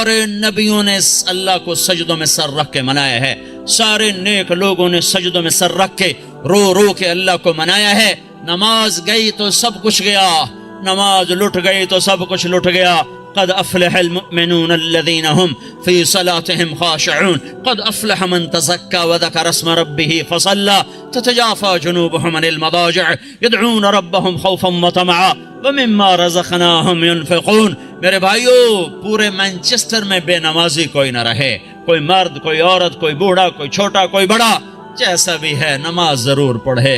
سارے نبیوں نے اللہ کو سجدوں میں سر رکھ کے منایا ہے، سارے نیک لوگوں نے سجدوں میں سر رکھ کے رو رو کے اللہ کو منایا ہے۔ نماز گئی تو سب کچھ گیا، نماز لٹ گئی تو سب کچھ لٹ گیا۔ قد افلح المؤمنون الذين هم في صلاتهم خاشعون قد افلح من تزكى وذكر اسم ربه فصلى تتجافى جنوبهم عن المضاجع يدعون ربهم خوفا وطمعا ومما رزقناهم ينفقون۔ میرے بھائیو، پورے مانچسٹر میں بے نمازی کوئی نہ رہے، کوئی مرد، کوئی عورت، کوئی بوڑھا، کوئی چھوٹا، کوئی بڑا، جیسا بھی ہے نماز ضرور پڑھے،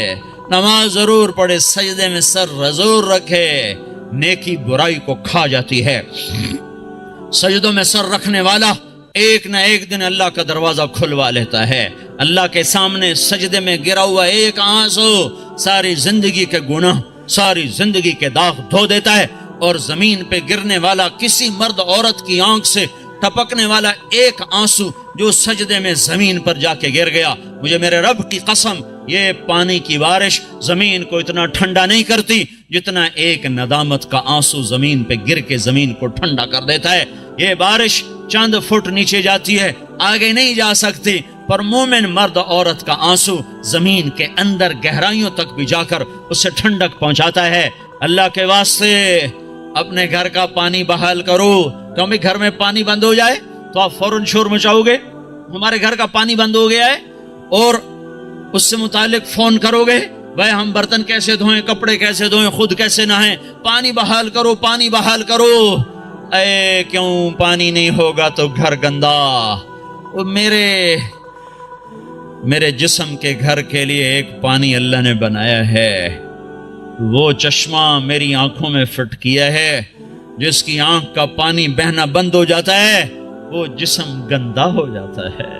نماز ضرور پڑھے، سجدے میں سر ضرور رکھے۔ نیکی برائی کو کھا جاتی ہے۔ سجدوں میں سر رکھنے والا ایک نہ ایک دن اللہ کا دروازہ کھلوا لیتا ہے۔ اللہ کے سامنے سجدے میں گرا ہوا ایک آنسو ساری زندگی کے گناہ، ساری زندگی کے داغ دھو دیتا ہے، اور زمین پہ گرنے والا کسی مرد عورت کی آنکھ سے ٹپکنے والا ایک آنسو جو سجدے میں زمین پر جا کے گر گیا، مجھے میرے رب کی قسم، یہ پانی کی بارش زمین کو اتنا ٹھنڈا نہیں کرتی جتنا ایک ندامت کا آنسو زمین پہ گر کے زمین کو ٹھنڈا کر دیتا ہے۔ یہ بارش چند فٹ نیچے جاتی ہے، آگے نہیں جا سکتی، پر مومن مرد عورت کا آنسو زمین کے اندر گہرائیوں تک بھی جا کر اسے ٹھنڈک پہنچاتا ہے۔ اللہ کے واسطے اپنے گھر کا پانی بحال کرو۔ کبھی گھر میں پانی بند ہو جائے تو آپ فوراً شور مچاؤ گے، ہمارے گھر کا پانی بند ہو گیا ہے، اور اس سے متعلق فون کرو گے، بھائی ہم برتن کیسے دھوئیں، کپڑے کیسے دھوئیں، خود کیسے نہائیں، پانی بحال کرو، پانی بحال کرو۔ اے کیوں پانی نہیں ہوگا تو گھر گندا۔ وہ میرے جسم کے گھر کے لیے ایک پانی اللہ نے بنایا ہے، وہ چشمہ میری آنکھوں میں فٹ کیا ہے، جس کی آنکھ کا پانی بہنا بند ہو جاتا ہے وہ جسم گندا ہو جاتا ہے۔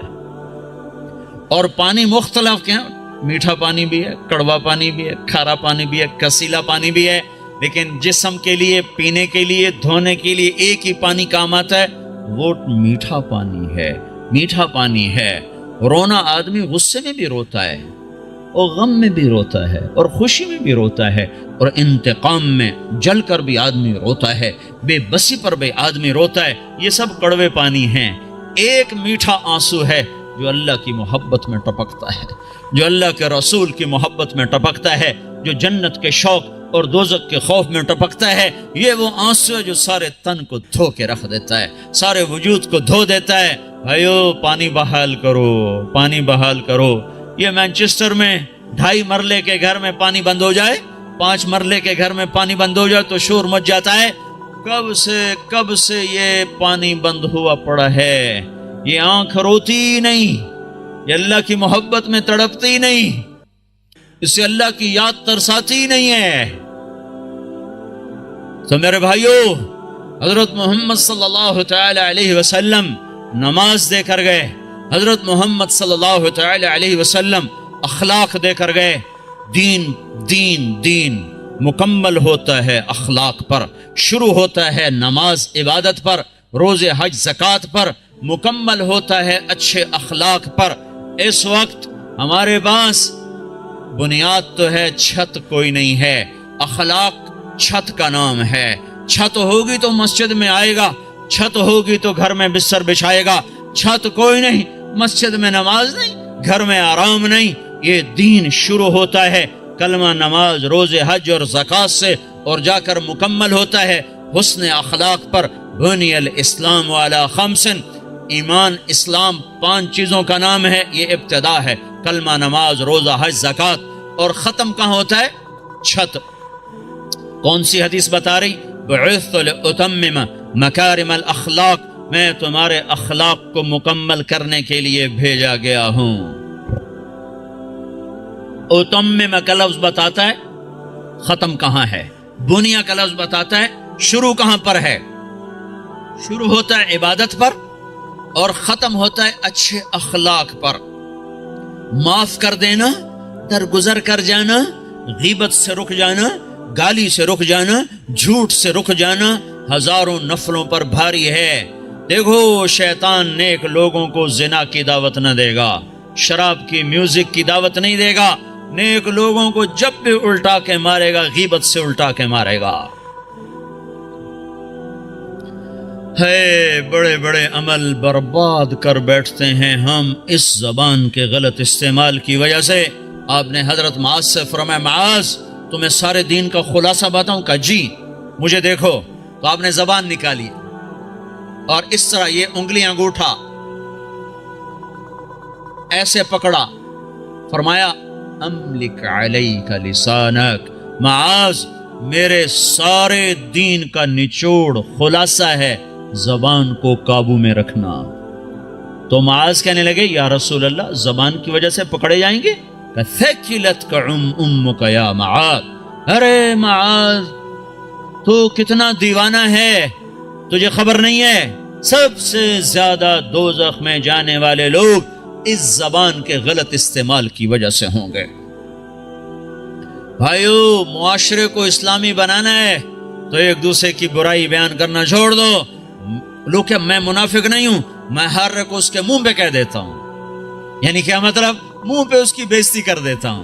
اور پانی مختلف کے ہیں، میٹھا پانی بھی ہے، کڑوا پانی بھی ہے، کھارا پانی بھی ہے، کسیلا پانی بھی ہے، لیکن جسم کے لیے، پینے کے لیے، دھونے کے لیے ایک ہی پانی کام آتا ہے، وہ میٹھا پانی ہے۔ میٹھا پانی ہے۔ رونا آدمی غصے میں بھی روتا ہے، اور غم میں بھی روتا ہے، اور خوشی میں بھی روتا ہے، اور انتقام میں جل کر بھی آدمی روتا ہے، بے بسی پر بھی آدمی روتا ہے۔ یہ سب کڑوے پانی ہیں۔ ایک میٹھا آنسو ہے جو اللہ کی محبت میں ٹپکتا ہے، جو اللہ کے رسول کی محبت میں ٹپکتا ہے، جو جنت کے شوق اور دوزخ کے خوف میں ٹپکتا ہے۔ یہ وہ آنسو ہے جو سارے تن کو دھو کے رکھ دیتا ہے، سارے وجود کو دھو دیتا ہے۔ بھائیو، پانی بحال کرو، پانی بحال کرو۔ یہ مانچسٹر میں 2.5 مرلے کے گھر میں پانی بند ہو جائے، 5 مرلے کے گھر میں پانی بند ہو جائے تو شور مچ جاتا ہے۔ کب سے یہ پانی بند ہوا پڑا ہے؟ یہ آنکھ روتی نہیں، یہ اللہ کی محبت میں تڑپتی نہیں، اسے اللہ کی یاد ترساتی نہیں ہے۔ تو میرے بھائیو، حضرت محمد صلی اللہ تعالی علیہ وسلم نماز دے کر گئے، حضرت محمد صلی اللہ تعالی علیہ وسلم اخلاق دے کر گئے۔ دین مکمل ہوتا ہے اخلاق پر، شروع ہوتا ہے نماز عبادت پر، روزے حج زکوٰۃ پر، مکمل ہوتا ہے اچھے اخلاق پر۔ اس وقت ہمارے پاس بنیاد تو ہے، چھت کوئی نہیں ہے۔ اخلاق چھت کا نام ہے۔ چھت ہوگی تو مسجد میں آئے گا، چھت ہوگی تو گھر میں بستر بچھائے گا۔ چھت کوئی نہیں، مسجد میں نماز نہیں، گھر میں آرام نہیں۔ یہ دین شروع ہوتا ہے کلمہ، نماز، روزے حج اور زکوٰۃ سے، اور جا کر مکمل ہوتا ہے حسن اخلاق پر۔ بنی الاسلام علی 5، ایمان اسلام 5 چیزوں کا نام ہے، یہ ابتدا ہے، کلمہ، نماز، روزہ حج زکوٰۃ، اور ختم کہاں ہوتا ہے؟ چھت۔ کون سی حدیث بتا رہی؟ بعثت لأتمم مکارم الاخلاق، میں تمہارے اخلاق کو مکمل کرنے کے لیے بھیجا گیا ہوں۔ اتمم کا لفظ بتاتا ہے ختم کہاں ہے، بنیا کا لفظ بتاتا ہے شروع کہاں پر ہے۔ شروع ہوتا ہے عبادت پر اور ختم ہوتا ہے اچھے اخلاق پر۔ معاف کر دینا، درگزر کر جانا، غیبت سے رک جانا، گالی سے رک جانا، جھوٹ سے رک جانا ہزاروں نفلوں پر بھاری ہے۔ دیکھو، شیطان نیک لوگوں کو زنا کی دعوت نہ دے گا، شراب کی، میوزک کی دعوت نہیں دے گا۔ نیک لوگوں کو جب بھی الٹا کے مارے گا، غیبت سے الٹا کے مارے گا۔ ہے بڑے بڑے عمل برباد کر بیٹھتے ہیں ہم اس زبان کے غلط استعمال کی وجہ سے۔ آپ نے حضرت معاذ سے فرمایا معاذ تمہیں سارے دین کا خلاصہ بتاؤں؟ کہا جی مجھے دیکھو۔ تو آپ نے زبان نکالی اور اس طرح یہ انگلی انگوٹھا ایسے پکڑا، فرمایا املک علیک لسانک، معاذ میرے سارے دین کا نچوڑ خلاصہ ہے زبان کو قابو میں رکھنا۔ تو معاذ کہنے لگے یا رسول اللہ زبان کی وجہ سے پکڑے جائیں گے؟ کہ ثقلتک امک یا معاذ، ارے معاذ تو کتنا دیوانہ ہے، تجھے خبر نہیں ہے سب سے زیادہ دوزخ میں جانے والے لوگ اس زبان کے غلط استعمال کی وجہ سے ہوں گے۔ بھائیو معاشرے کو اسلامی بنانا ہے تو ایک دوسرے کی برائی بیان کرنا چھوڑ دو۔ لوگ کہ میں منافق نہیں ہوں، میں ہر ایک کو اس کے منہ پہ کہہ دیتا ہوں، یعنی کیا مطلب؟ منہ پہ اس کی بےزتی کر دیتا ہوں۔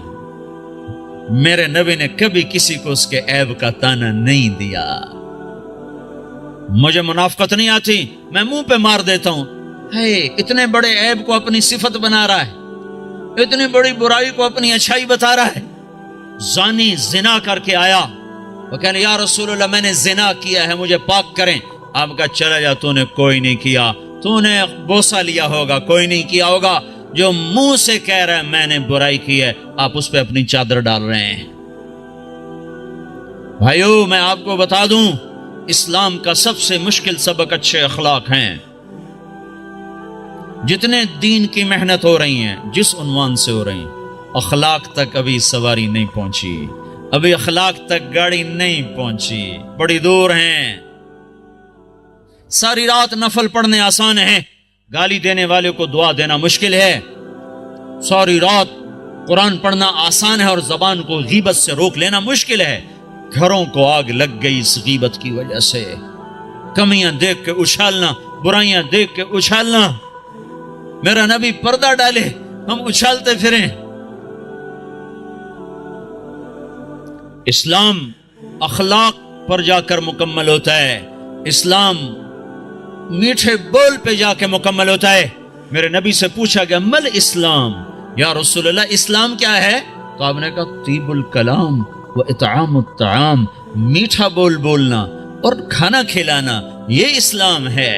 میرے نبی نے کبھی کسی کو اس کے عیب کا تانا نہیں دیا۔ مجھے منافقت نہیں آتی، میں منہ پہ مار دیتا ہوں۔ ہے اتنے بڑے عیب کو اپنی صفت بنا رہا ہے، اتنی بڑی برائی کو اپنی اچھائی بتا رہا ہے۔ زانی زنا کر کے آیا، وہ کہنے یا رسول اللہ میں نے زنا کیا ہے مجھے پاک کریں۔ آپ کا چلا جا، تو نے کوئی نہیں کیا، تو نے بوسہ لیا ہوگا، کوئی نہیں کیا ہوگا۔ جو منہ سے کہہ رہا ہے میں نے برائی کی ہے، آپ اس پہ اپنی چادر ڈال رہے ہیں۔ بھائیو میں آپ کو بتا دوں اسلام کا سب سے مشکل سبق اچھے اخلاق ہیں۔ جتنے دین کی محنت ہو رہی ہیں جس عنوان سے ہو رہی ہیں، اخلاق تک ابھی سواری نہیں پہنچی، ابھی اخلاق تک گاڑی نہیں پہنچی، بڑی دور ہیں۔ ساری رات نفل پڑھنے آسان ہے، گالی دینے والے کو دعا دینا مشکل ہے۔ ساری رات قرآن پڑھنا آسان ہے اور زبان کو غیبت سے روک لینا مشکل ہے۔ گھروں کو آگ لگ گئی اس غیبت کی وجہ سے، کمیاں دیکھ کے اچھالنا، برائیاں دیکھ کے اچھالنا۔ میرا نبی پردہ ڈالے ہم اچھالتے پھریں۔ اسلام اخلاق پر جا کر مکمل ہوتا ہے، اسلام میٹھے بول پہ جا کے مکمل ہوتا ہے۔ میرے نبی سے پوچھا گیا مل اسلام، یا رسول اللہ اسلام کیا ہے؟ تو آپ نے کہا طیب الکلام و اطعام الطعام، میٹھا بول بولنا اور کھانا کھلانا، یہ اسلام ہے۔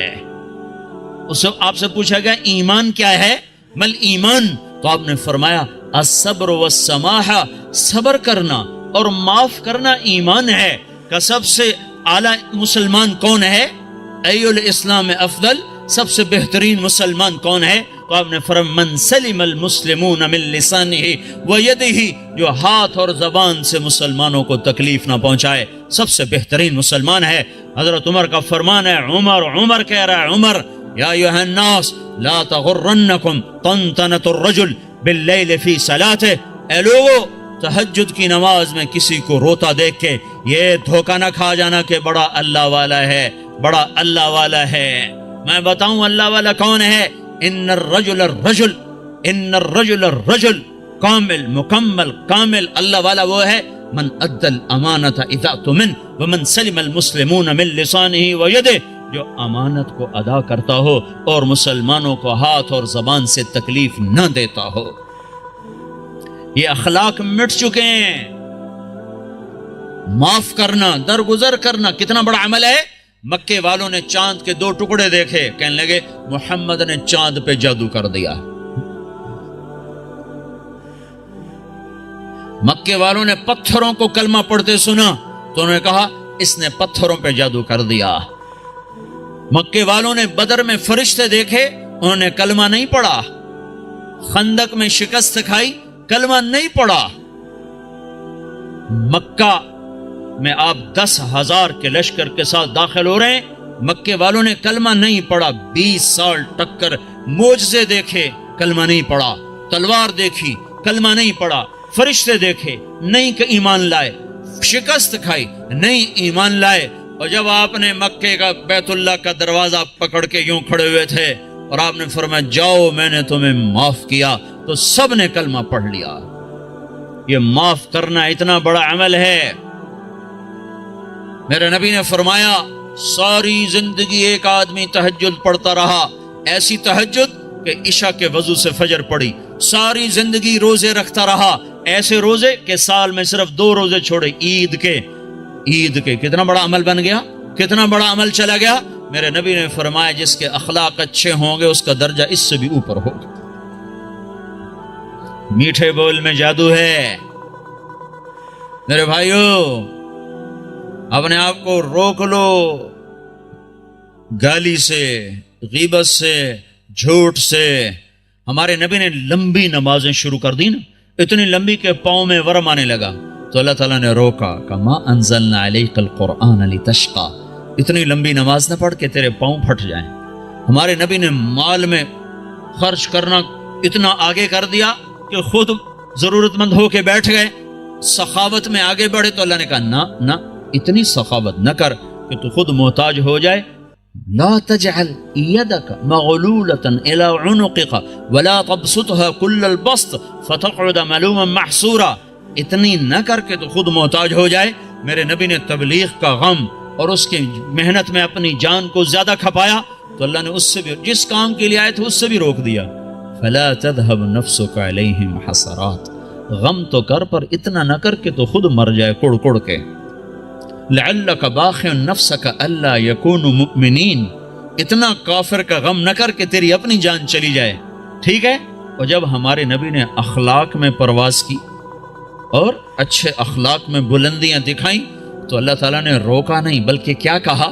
آپ سے پوچھا گیا ایمان کیا ہے؟ مل ایمان، تو آپ نے فرمایا الصبر والسماحہ، صبر کرنا اور معاف کرنا ایمان ہے۔ کہ سب سے اعلیٰ مسلمان کون ہے؟ ای الاسلام افضل، سب سے بہترین مسلمان کون ہے؟ تو آپ نے فرمایا من سلم المسلمون من لسانہ ویدہ، جو ہاتھ اور زبان سے مسلمانوں کو تکلیف نہ پہنچائے سب سے بہترین مسلمان ہے۔ حضرت عمر کا فرمان ہے، عمر کہہ رہا ہے، عمر یا ایھا الناس لا تغرنکم طنطنۃ الرجل باللیل فی صلاتہ، اے لوگو تہجد کی نماز میں کسی کو روتا دیکھ کے یہ دھوکہ نہ کھا جانا کہ بڑا اللہ والا ہے، بڑا اللہ والا ہے۔ میں بتاؤں اللہ والا کون ہے؟ ان الرجل الرجل کامل، مکمل، کامل اللہ والا وہ ہے من ادى الامانۃ اذا اؤتمن ومن سلم المسلمون من لسانہ ویدہ، جو امانت کو ادا کرتا ہو اور مسلمانوں کو ہاتھ اور زبان سے تکلیف نہ دیتا ہو۔ یہ اخلاق مٹ چکے ہیں۔ معاف کرنا، درگزر کرنا کتنا بڑا عمل ہے۔ مکے والوں نے چاند کے 2 ٹکڑے دیکھے، کہنے لگے محمد نے چاند پہ جادو کر دیا۔ مکے والوں نے پتھروں کو کلمہ پڑھتے سنا تو انہوں نے کہا اس نے پتھروں پہ جادو کر دیا۔ مکے والوں نے بدر میں فرشتے دیکھے، انہوں نے کلمہ نہیں پڑھا۔ خندق میں شکست کھائی، کلمہ نہیں پڑھا۔ مکہ میں آپ 10,000 کے لشکر کے ساتھ داخل ہو رہے ہیں، مکے والوں نے کلمہ نہیں پڑھا۔ 20 سال ٹکر، معجزے دیکھے، کلمہ نہیں پڑھا۔ تلوار دیکھی، کلمہ نہیں پڑھا۔ فرشتے دیکھے، نہیں کہ ایمان لائے۔ شکست کھائی، نہیں ایمان لائے۔ اور جب آپ نے مکے کا بیت اللہ کا دروازہ پکڑ کے یوں کھڑے ہوئے تھے اور آپ نے فرمایا جاؤ میں نے تمہیں معاف کیا، تو سب نے کلمہ پڑھ لیا۔ یہ معاف کرنا اتنا بڑا عمل ہے۔ میرے نبی نے فرمایا ساری زندگی ایک آدمی تہجد پڑھتا رہا، ایسی تہجد کہ عشاء کے وضو سے فجر پڑی، ساری زندگی روزے رکھتا رہا، ایسے روزے کہ سال میں صرف 2 روزے چھوڑے، عید کے کتنا بڑا عمل بن گیا، کتنا بڑا عمل چلا گیا۔ میرے نبی نے فرمایا جس کے اخلاق اچھے ہوں گے اس کا درجہ اس سے بھی اوپر ہوگا۔ میٹھے بول میں جادو ہے میرے بھائیو، اپنے آپ کو روک لو گالی سے، غیبت سے، جھوٹ سے۔ ہمارے نبی نے لمبی نمازیں شروع کر دی نا، اتنی لمبی کہ پاؤں میں ورم آنے لگا، تو اللہ تعالیٰ نے روکا کہ ما انزلنا علیک القرآن لتشقی، اتنی لمبی نماز نہ پڑھ کے تیرے پاؤں پھٹ جائیں۔ ہمارے نبی نے مال میں خرچ کرنا اتنا آگے کر دیا کہ خود ضرورت مند ہو کے بیٹھ گئے، سخاوت میں آگے بڑھے تو اللہ نے کہا نہ اتنی سخاوت نہ کر کہ تو خود محتاج ہو جائے۔ لا تجعل يدك مغلولة الى عنقك ولا تبسطها كل البسط فتقعد ملوما محسورا، اتنی نہ کر کے تو خود محتاج ہو جائے۔ میرے نبی نے تبلیغ کا غم اور اس کی محنت میں اپنی جان کو زیادہ کھپایا تو اللہ نے اس سے بھی، جس کام کے لیے آئے تھے اس سے بھی روک دیا۔ فلا تذهب نفسك عليهم حسرات، غم تو کر پر اتنا نہ کر کے تو خود مر جائے کڑ کڑ کے۔ لعلك باخع نفسك الا يكونوا مؤمنين، اتنا کافر کا غم نہ کر کے تیری اپنی جان چلی جائے، ٹھیک ہے۔ اور جب ہمارے نبی نے اخلاق میں پرواز کی اور اچھے اخلاق میں بلندیاں دکھائیں تو اللہ تعالیٰ نے روکا نہیں بلکہ کیا کہا،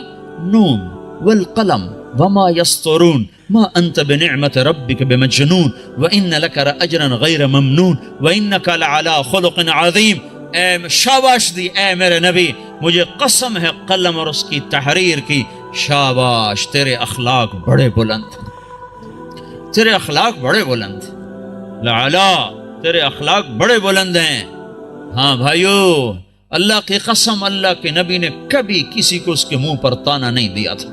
نون والقلم وما يسطرون ما انت بنعمت ربك بمجنون وان لك لاجرا غير ممنون وانك لعلى خلق عظیم۔ اے شاباش دی اے میرے نبی، مجھے قسم ہے قلم اور اس کی تحریر کی، شاباش تیرے اخلاق بڑے بلند، تیرے اخلاق بڑے بلند، لعلا تیرے اخلاق بڑے بلند ہیں۔ ہاں بھائیو، اللہ کی قسم اللہ کے نبی نے کبھی کسی کو اس کے منہ پر تانا نہیں دیا تھا،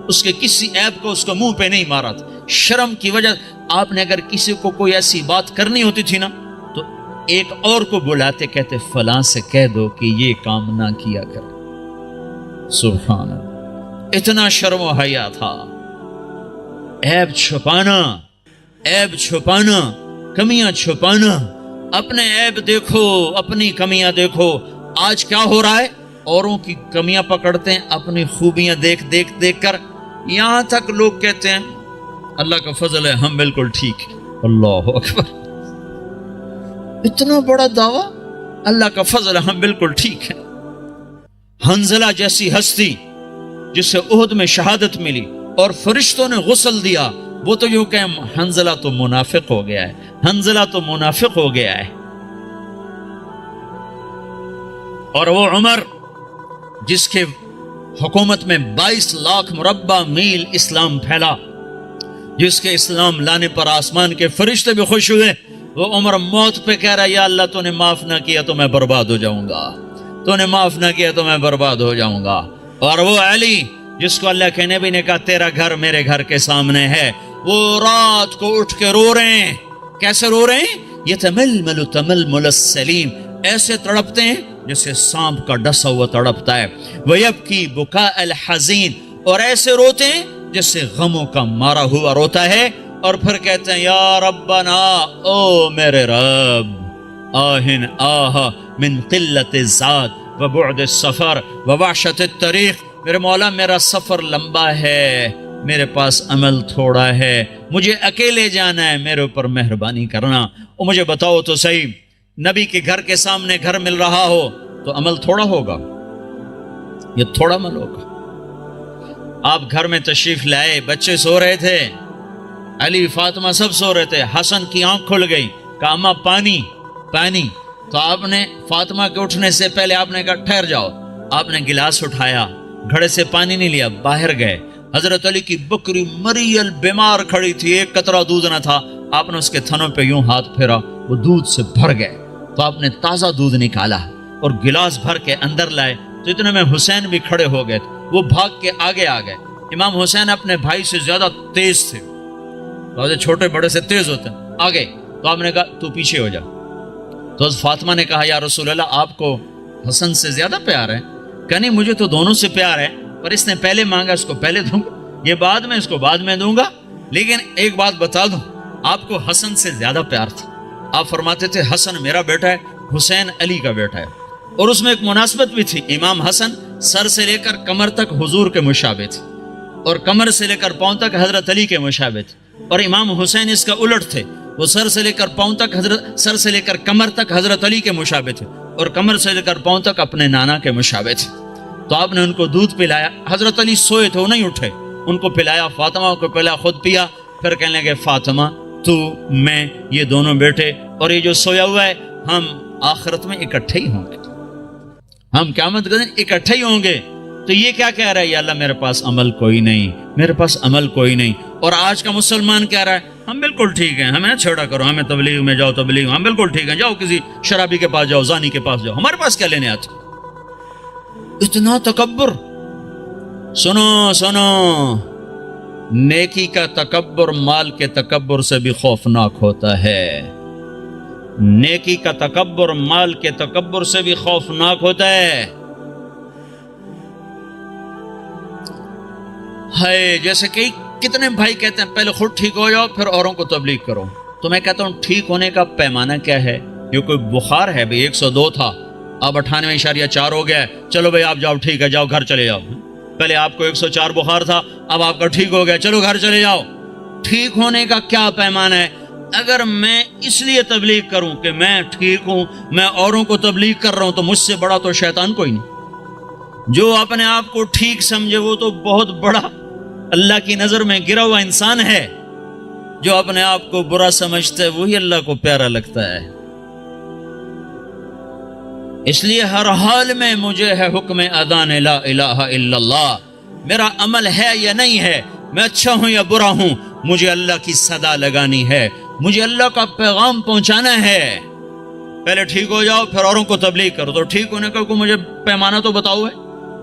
اس کے کسی عیب کو اس کو منہ پہ نہیں مارا تھا۔ شرم کی وجہ آپ نے اگر کسی کو کوئی ایسی بات کرنی ہوتی تھی نا تو ایک اور کو بلاتے، کہتے فلاں سے کہہ دو کہ یہ کام نہ کیا کر۔ سبحان اللہ، اتنا شرم و حیا تھا۔ عیب چھپانا، کمیاں چھپانا، اپنے عیب دیکھو، اپنی کمیاں دیکھو۔ آج کیا ہو رہا ہے، اوروں کی کمیاں پکڑتے ہیں، اپنی خوبیاں دیکھ کر، یہاں تک لوگ کہتے ہیں اللہ کا فضل ہے ہم بالکل ٹھیک ہیں۔ اللہ اکبر، اتنا بڑا دعویٰ، اللہ کا فضل ہے ہم بالکل ٹھیک ہیں۔ حنظلہ جیسی ہستی جسے احد میں شہادت ملی اور فرشتوں نے غسل دیا، وہ تو یوں کہ حنظلہ تو منافق ہو گیا ہے، حنظلہ تو منافق ہو گیا ہے۔ اور وہ عمر جس کے حکومت میں 22 لاکھ مربع میل اسلام پھیلا، جس کے اسلام لانے پر آسمان کے فرشتے بھی خوش ہوئے، وہ عمر موت پہ کہہ رہا یا اللہ تو نے معاف نہ کیا تو میں برباد ہو جاؤں گا، تو نے معاف نہ کیا تو میں برباد ہو جاؤں گا۔ اور وہ علی جس کو اللہ کے نبی نے کہا تیرا گھر میرے گھر کے سامنے ہے، وہ رات کو اٹھ کے رو رہے ہیں۔ کیسے رو رہے ہیں؟ یتململ تململ السلیم، ایسے تڑپتے ہیں جیسے سانپ کا ڈسا ہوا تڑپتا ہے۔ ویبکی بکاء الحزین، اور ایسے روتے ہیں جیسے غموں کا مارا ہوا روتا ہے۔ اور پھر کہتے ہیں یا ربنا، او میرے رب، آہن آہ من قلت الزاد وبعد السفر ووحشت الطریق، میرے مولا میرا سفر لمبا ہے، میرے پاس عمل تھوڑا ہے، مجھے اکیلے جانا ہے، میرے اوپر مہربانی کرنا۔ اور مجھے بتاؤ تو صحیح، نبی کے گھر کے سامنے گھر مل رہا ہو تو عمل تھوڑا ہوگا، یہ تھوڑا عمل ہوگا۔ آپ گھر میں تشریف لائے، بچے سو رہے تھے، علی فاطمہ سب سو رہے تھے، حسن کی آنکھ کھل گئی، کہا اماں پانی پانی، تو آپ نے فاطمہ کے اٹھنے سے پہلے آپ نے کہا ٹھہر جاؤ، آپ نے گلاس اٹھایا، گھڑے سے پانی نہیں لیا، باہر گئے۔ حضرت علی کی بکری مریل بیمار کھڑی تھی، ایک قطرہ دودھ نہ تھا، آپ نے اس کے تھنوں پہ یوں ہاتھ پھیرا، وہ دودھ سے بھر گئے، تو آپ نے تازہ دودھ نکالا اور گلاس بھر کے اندر لائے، تو اتنے میں حسین بھی کھڑے ہو گئے، وہ بھاگ کے آگے آ گئے۔ امام حسین اپنے بھائی سے زیادہ تیز تھے، تو چھوٹے بڑے سے تیز ہوتے ہیں، آگے، تو آپ نے کہا تو پیچھے ہو جا۔ تو فاطمہ نے کہا یا رسول اللہ آپ کو حسن سے زیادہ پیار ہے؟ کہ نہیں مجھے تو دونوں سے پیار ہے، پر اس نے پہلے مانگا، اس کو پہلے دوں گا، یہ بعد میں، اس کو بعد میں دوں گا۔ لیکن ایک بات بتا دوں، آپ کو حسن سے زیادہ پیار تھا۔ آپ فرماتے تھے حسن میرا بیٹا ہے، حسین علی کا بیٹا ہے۔ اور اس میں ایک مناسبت بھی تھی، امام حسن سر سے لے کر کمر تک حضور کے مشابہ تھے، اور کمر سے لے کر پاؤں تک حضرت علی کے مشابہ تھے۔ اور امام حسین اس کا الٹ تھے، وہ سر سے لے کر پاؤں تک سر سے لے کر کمر تک حضرت علی کے مشابہ تھے، اور کمر سے لے کر پاؤں تک اپنے نانا کے مشابہ تھے۔ تو آپ نے ان کو دودھ پلایا، حضرت علی سوئے تھے، وہ نہیں اٹھے، ان کو پلایا، فاطمہ کو پلایا، خود پیا، پھر کہنے لگے فاطمہ تو میں یہ دونوں بیٹے اور یہ جو سویا ہوا ہے، ہم آخرت میں اکٹھے ہی ہوں گے، ہم قیامت کے دن اکٹھے ہی ہوں گے۔ تو یہ کیا کہہ رہا ہے؟ یا اللہ میرے پاس عمل کوئی نہیں، میرے پاس عمل کوئی نہیں۔ اور آج کا مسلمان کہہ رہا ہے ہم بالکل ٹھیک ہیں، ہمیں چھوڑا کرو، ہمیں تبلیغ میں جاؤ، تبلیغ ہم بالکل ٹھیک ہیں، جاؤ کسی شرابی کے پاس جاؤ، زانی کے پاس جاؤ، ہمارے پاس کیا لینے آتے؟ اتنا تکبر! سنو سنو، نیکی کا تکبر مال کے تکبر سے بھی خوفناک ہوتا ہے، نیکی کا تکبر مال کے تکبر سے بھی خوفناک ہوتا ہے۔ جیسے کہ کتنے بھائی کہتے ہیں پہلے خود ٹھیک ہو جاؤ پھر اوروں کو تبلیغ کرو، تو میں کہتا ہوں ٹھیک ہونے کا پیمانہ کیا ہے؟ یہ کوئی بخار ہے بھئی، 102 تھا اب 98.4 ہو گیا ہے، چلو بھئی آپ جاؤ، ٹھیک ہے، جاؤ گھر چلے جاؤ۔ پہلے آپ کو 104 بخار تھا، اب آپ کا ٹھیک ہو گیا، چلو گھر چلے جاؤ۔ ٹھیک ہونے کا کیا پیمانہ ہے؟ اگر میں اس لیے تبلیغ کروں کہ میں ٹھیک ہوں، میں اوروں کو تبلیغ کر رہا ہوں، تو مجھ سے بڑا تو شیطان کوئی نہیں۔ جو اپنے آپ کو ٹھیک سمجھے وہ تو بہت بڑا اللہ کی نظر میں گرا ہوا انسان ہے، جو اپنے آپ کو برا سمجھتا ہے وہی اللہ کو پیارا لگتا ہے۔ اس لیے ہر حال میں مجھے ہے حکم اذان لا الہ الا اللہ، میرا عمل ہے یا نہیں ہے، میں اچھا ہوں یا برا ہوں، مجھے اللہ کی صدا لگانی ہے، مجھے اللہ کا پیغام پہنچانا ہے۔ پہلے ٹھیک ہو جاؤ پھر اوروں کو تبلیغ کرو، تو ٹھیک ہونے کا کوئی مجھے پیمانہ تو بتاؤ ہے؟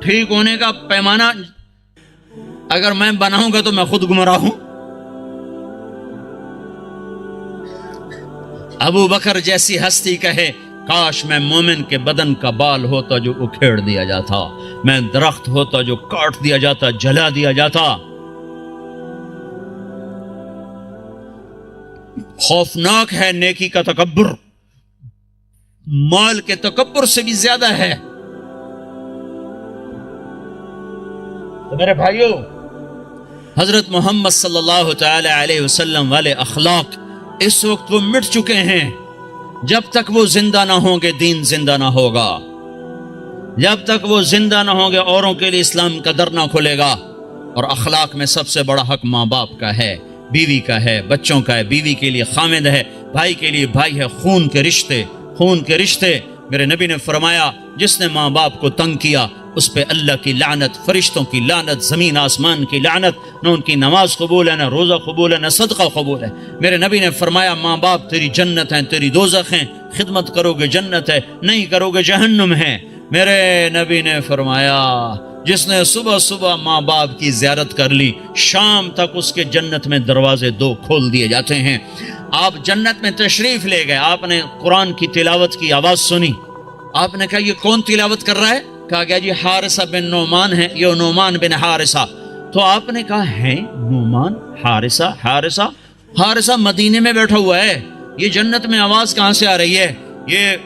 ٹھیک ہونے کا پیمانہ اگر میں بناؤں گا تو میں خود گمراہ ہوں۔ ابو بکر جیسی ہستی کہے کاش میں مومن کے بدن کا بال ہوتا جو اکھیڑ دیا جاتا، میں درخت ہوتا جو کاٹ دیا جاتا، جلا دیا جاتا۔ خوفناک ہے نیکی کا تکبر، مال کے تکبر سے بھی زیادہ ہے۔ تو میرے بھائیوں، حضرت محمد صلی اللہ تعالی علیہ وسلم والے اخلاق اس وقت وہ مٹ چکے ہیں، جب تک وہ زندہ نہ ہوں گے دین زندہ نہ ہوگا، جب تک وہ زندہ نہ ہوں گے اوروں کے لیے اسلام کا در نہ کھلے گا۔ اور اخلاق میں سب سے بڑا حق ماں باپ کا ہے، بیوی کا ہے، بچوں کا ہے، بیوی کے لیے خامد ہے، بھائی کے لیے بھائی ہے، خون کے رشتے، خون کے رشتے۔ میرے نبی نے فرمایا جس نے ماں باپ کو تنگ کیا اس پہ اللہ کی لعنت، فرشتوں کی لعنت، زمین آسمان کی لعنت، نہ ان کی نماز قبول ہے، نہ روزہ قبول ہے، نہ صدقہ قبول ہے۔ میرے نبی نے فرمایا ماں باپ تیری جنت ہیں، تیری دوزخ ہیں، خدمت کرو گے جنت ہے، نہیں کرو گے جہنم ہے۔ میرے نبی نے فرمایا جس نے صبح صبح ماں باپ کی زیارت کر لی شام تک اس کے جنت میں دروازے 2 کھول دیے جاتے ہیں۔ آپ جنت میں تشریف لے گئے، آپ نے قرآن کی تلاوت کی آواز سنی، آپ نے کہا یہ کون تلاوت کر رہا ہے؟ کہا گیا جی حارثہ بن نعمان ہے، یہ نعمان بن حارثہ۔ تو آپ نے کہا ہے نعمان، حارثہ، حارثہ مدینے میں بیٹھا ہوا ہے، یہ جنت میں آواز کہاں سے آ رہی ہے؟ یہ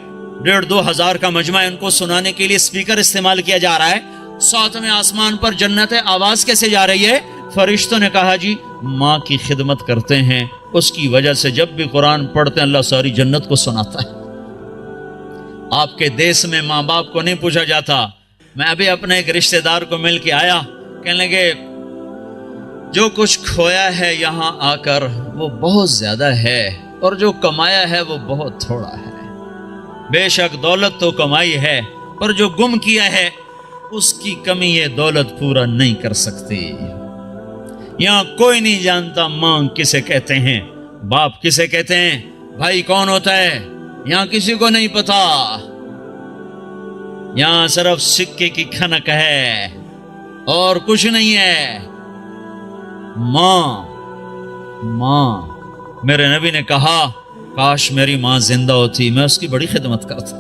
1,500-2 ہزار کا مجمع، ان کو سنانے کے لیے اسپیکر استعمال کیا جا رہا ہے، 7ویں آسمان پر جنت ہے، آواز کیسے جا رہی ہے؟ فرشتوں نے کہا جی ماں کی خدمت کرتے ہیں، اس کی وجہ سے جب بھی قرآن پڑھتے ہیں اللہ ساری جنت کو سناتا ہے۔ آپ کے دیس میں ماں باپ کو نہیں پوچھا جاتا۔ میں ابھی اپنے ایک رشتہ دار کو مل کے آیا، کہنے لگے جو کچھ کھویا ہے یہاں آ کر وہ بہت زیادہ ہے، اور جو کمایا ہے وہ بہت تھوڑا ہے۔ بے شک دولت تو کمائی ہے، پر جو گم کیا ہے اس کی کمی یہ دولت پورا نہیں کر سکتی۔ یہاں کوئی نہیں جانتا ماں کسے کہتے ہیں، باپ کسے کہتے ہیں، بھائی کون ہوتا ہے، یہاں کسی کو نہیں پتا۔ یہاں صرف سکے کی کھنک ہے اور کچھ نہیں ہے۔ ماں، میرے نبی نے کہا کاش میری ماں زندہ ہوتی، میں اس کی بڑی خدمت کرتا،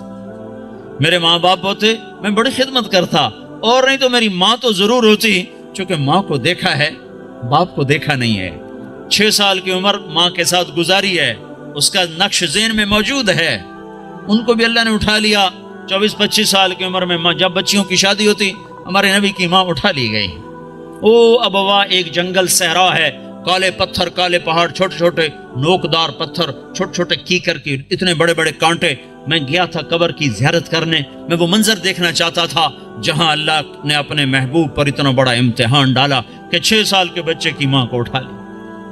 میرے ماں باپ ہوتے میں بڑی خدمت کرتا، اور نہیں تو میری ماں تو ضرور ہوتی، چونکہ ماں کو دیکھا ہے، باپ کو دیکھا نہیں ہے۔ 6 سال کی عمر ماں کے ساتھ گزاری ہے، اس کا نقش ذہن میں موجود ہے۔ ان کو بھی اللہ نے اٹھا لیا 24-25 سال کی عمر میں، جب بچیوں کی شادی ہوتی ہمارے نبی کی ماں اٹھا لی گئی۔ او ابوا ایک جنگل صحرا ہے، کالے پتھر، کالے پہاڑ، چھوٹے چھوٹے نوکدار پتھر، چھوٹے چھوٹے کیکر کی اتنے بڑے بڑے کانٹے۔ میں گیا تھا قبر کی زیارت کرنے، میں وہ منظر دیکھنا چاہتا تھا جہاں اللہ نے اپنے محبوب پر اتنا بڑا امتحان ڈالا کہ 6 سال کے بچے کی ماں کو اٹھا لی،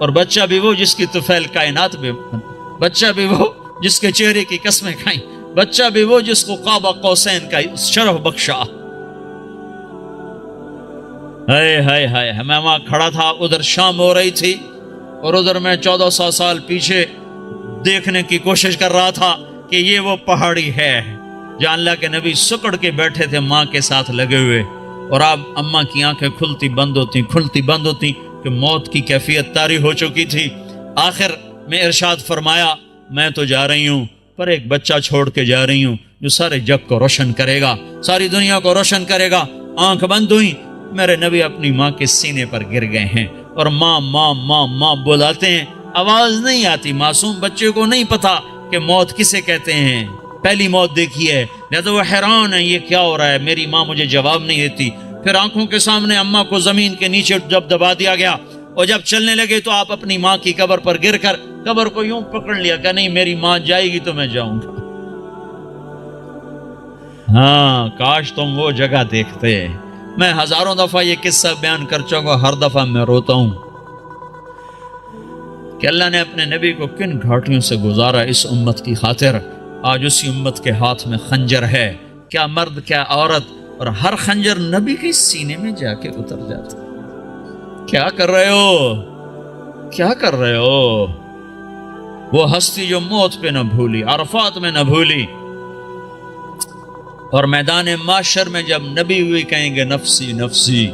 اور بچہ بھی وہ جس کی طفیل کائنات میں، بچہ بھی وہ جس کے چہرے کی قسمیں کھائیں، بچہ بھی وہ جس کو قاب قوسین کا شرف بخشا۔ ہائے ہائے ہائے، میں وہاں کھڑا تھا، ادھر شام ہو رہی تھی اور ادھر میں 1400 سال پیچھے دیکھنے کی کوشش کر رہا تھا کہ یہ وہ پہاڑی ہے جہاں اللہ کے نبی سکڑ کے بیٹھے تھے ماں کے ساتھ لگے ہوئے، اور اب اماں کی آنکھیں کھلتی بند ہوتی کہ موت کی کیفیت طاری ہو چکی تھی۔ آخر میں ارشاد فرمایا میں تو جا رہی ہوں، پر ایک بچہ چھوڑ کے جا رہی ہوں جو سارے جگ کو روشن کرے گا، ساری دنیا کو روشن کرے گا۔ آنکھ بند ہوئی، میرے نبی اپنی ماں کے سینے پر گر گئے ہیں اور ماں ماں ماں ماں بلاتے ہیں، آواز نہیں آتی۔ معصوم بچے کو نہیں پتا کہ موت کسے کہتے ہیں، پہلی موت دیکھی ہے، لہذا وہ حیران ہے یہ کیا ہو رہا ہے، میری ماں مجھے جواب نہیں دیتی۔ پھر آنکھوں کے سامنے اماں کو زمین کے نیچے جب دبا دیا گیا اور جب چلنے لگے تو آپ اپنی ماں کی قبر پر گر کر قبر کو یوں پکڑ لیا کہ نہیں میری ماں جائے گی تو میں جاؤں گا۔ ہاں کاش تم وہ جگہ دیکھتے۔ میں ہزاروں دفعہ یہ قصہ بیان کر چکا، ہر دفعہ میں روتا ہوں کہ اللہ نے اپنے نبی کو کن گھاٹیوں سے گزارا اس امت کی خاطر۔ آج اسی امت کے ہاتھ میں خنجر ہے، کیا مرد کیا عورت، اور ہر خنجر نبی کے سینے میں جا کے اتر جاتا۔ کیا کر رہے ہو، کیا کر رہے ہو؟ وہ ہستی جو موت پہ نہ بھولی، عرفات میں نہ بھولی، اور میدان معاشر میں جب نبی ہوئی کہیں گے نفسی نفسی،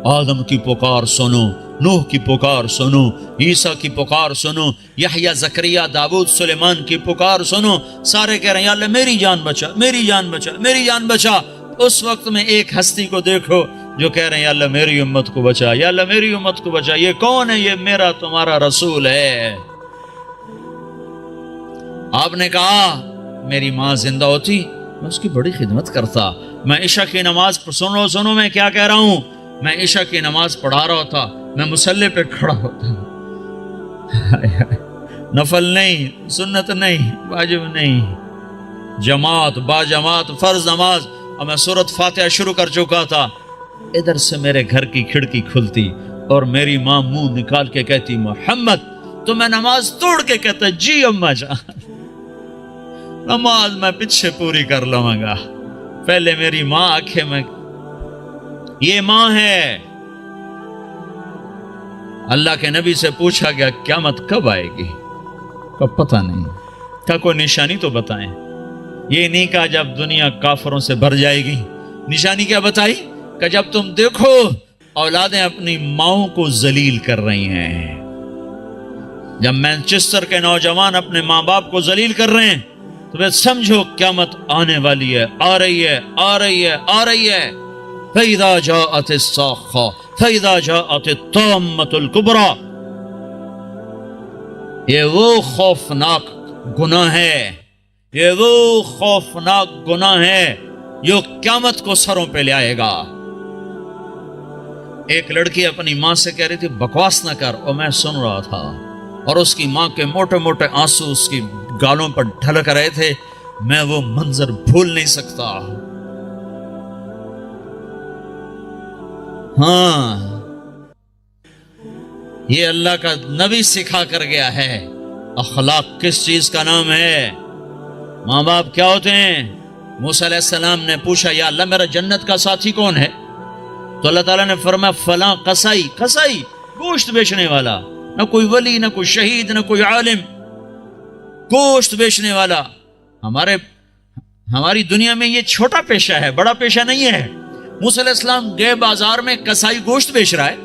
آدم کی پکار سنو، نوح کی پکار سنو، عیسیٰ کی پکار سنو، یحییٰ، زکریا، داؤد، سلیمان کی پکار سنو، سارے کہہ رہے ہیں یا اللہ میری جان بچا، میری جان بچا، میری جان بچا۔ اس وقت میں ایک ہستی کو دیکھو جو کہہ رہے ہیں یا اللہ میری امت کو بچا، یا اللہ میری امت کو بچا۔ یہ کون ہے؟ یہ میرا تمہارا رسول ہے۔ آپ نے کہا میری ماں زندہ ہوتی میں اس کی بڑی خدمت کرتا۔ میں عشاء کی نماز سنو میں کیا کہہ رہا ہوں، میں عشاء کی نماز پڑھا رہا ہوتا، میں مصلی پہ کھڑا ہوتا، نفل نہیں، سنت نہیں، واجب نہیں، جماعت با جماعت فرض نماز، اور میں سورۃ فاتحہ شروع کر چکا تھا۔ ادھر سے میرے گھر کی کھڑکی کھلتی اور میری ماں منہ نکال کے کہتی محمد، تو میں نماز توڑ کے کہتا جی اماں جان، نماز میں پیچھے پوری کر لوں گا، پہلے میری ماں آنکھیں میں۔ یہ ماں ہے۔ اللہ کے نبی سے پوچھا گیا قیامت کب آئے گی؟ کب پتہ نہیں، کیا کوئی نشانی تو بتائیں۔ یہ نہیں کہا جب دنیا کافروں سے بھر جائے گی، نشانی کیا بتائی کہ جب تم دیکھو اولادیں اپنی ماؤں کو ذلیل کر رہی ہیں، جب مانچسٹر کے نوجوان اپنے ماں باپ کو ذلیل کر رہے ہیں تو پھر سمجھو قیامت آنے والی ہے، آ رہی ہے، آ رہی ہے، آ رہی ہے۔ فَإِذَا جَاءَتِ الصَّاخَّةُ فَإِذَا جَاءَتِ الطَّامَّةُ الْكُبْرَى۔ یہ وہ خوفناک گناہ ہے، یہ وہ خوفناک گناہ ہے جو قیامت کو سروں پہ لے آئے گا۔ ایک لڑکی اپنی ماں سے کہہ رہی تھی بکواس نہ کر، اور میں سن رہا تھا، اور اس کی ماں کے موٹے موٹے آنسو اس کی گالوں پر ڈھلک رہے تھے۔ میں وہ منظر بھول نہیں سکتا۔ ہاں یہ اللہ کا نبی سکھا کر گیا ہے۔ اخلاق کس چیز کا نام ہے؟ ماں باپ کیا ہوتے ہیں؟ موسیٰ علیہ السلام نے پوچھا یا اللہ میرا جنت کا ساتھی کون ہے؟ تو اللہ تعالیٰ نے فرمایا فلاں قصائی، قصائی گوشت بیچنے والا، نہ کوئی ولی، نہ کوئی شہید، نہ کوئی عالم، گوشت بیچنے والا۔ ہماری دنیا میں یہ چھوٹا پیشہ ہے، بڑا پیشہ نہیں ہے۔ موسیٰ علیہ السلام گئے بازار میں، قصائی گوشت بیچ رہا ہے،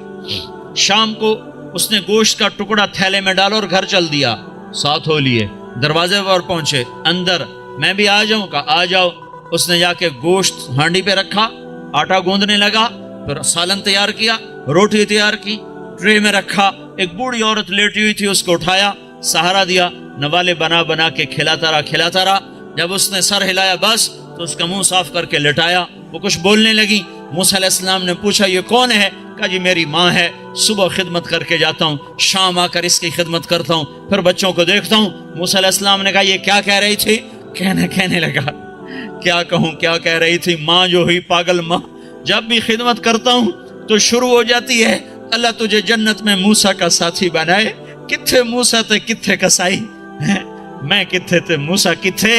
شام کو اس نے گوشت کا ٹکڑا تھیلے میں ڈالا اور گھر چل دیا، ساتھ ہو لیے، دروازے پر پہنچے، اندر میں بھی آ جاؤں کا آ جاؤ۔ اس نے جا کے گوشت ہانڈی پہ رکھا آٹا گوندنے لگا، پھر سالن تیار کیا، روٹی تیار کی، ٹرے میں رکھا، ایک بوڑھی عورت لیٹی ہوئی تھی، اس کو اٹھایا، سہارا دیا، نوالے بنا بنا کے کھلاتا رہا۔ جب اس نے سر ہلایا بس، تو اس کا منہ صاف کر کے لٹایا، وہ کچھ بولنے لگی۔ موسیٰ علیہ السلام نے پوچھا یہ کون ہے؟ کہا جی میری ماں ہے، صبح خدمت کر کے جاتا ہوں، شام آ کر اس کی خدمت کرتا ہوں، پھر بچوں کو دیکھتا ہوں۔ موسیٰ علیہ السلام نے کہا یہ کیا کہہ رہی تھی؟ کہنے لگا کیا کہوں، کیا کہہ رہی تھی؟ ماں جو ہوئی پاگل ماں، جب بھی خدمت کرتا ہوں تو شروع ہو جاتی ہے اللہ تجھے جنت میں موسیٰ کا ساتھی بنائے۔ کتھے موسیٰ تے کتھے کسائی، میں کتھے تے موسیٰ کتھے،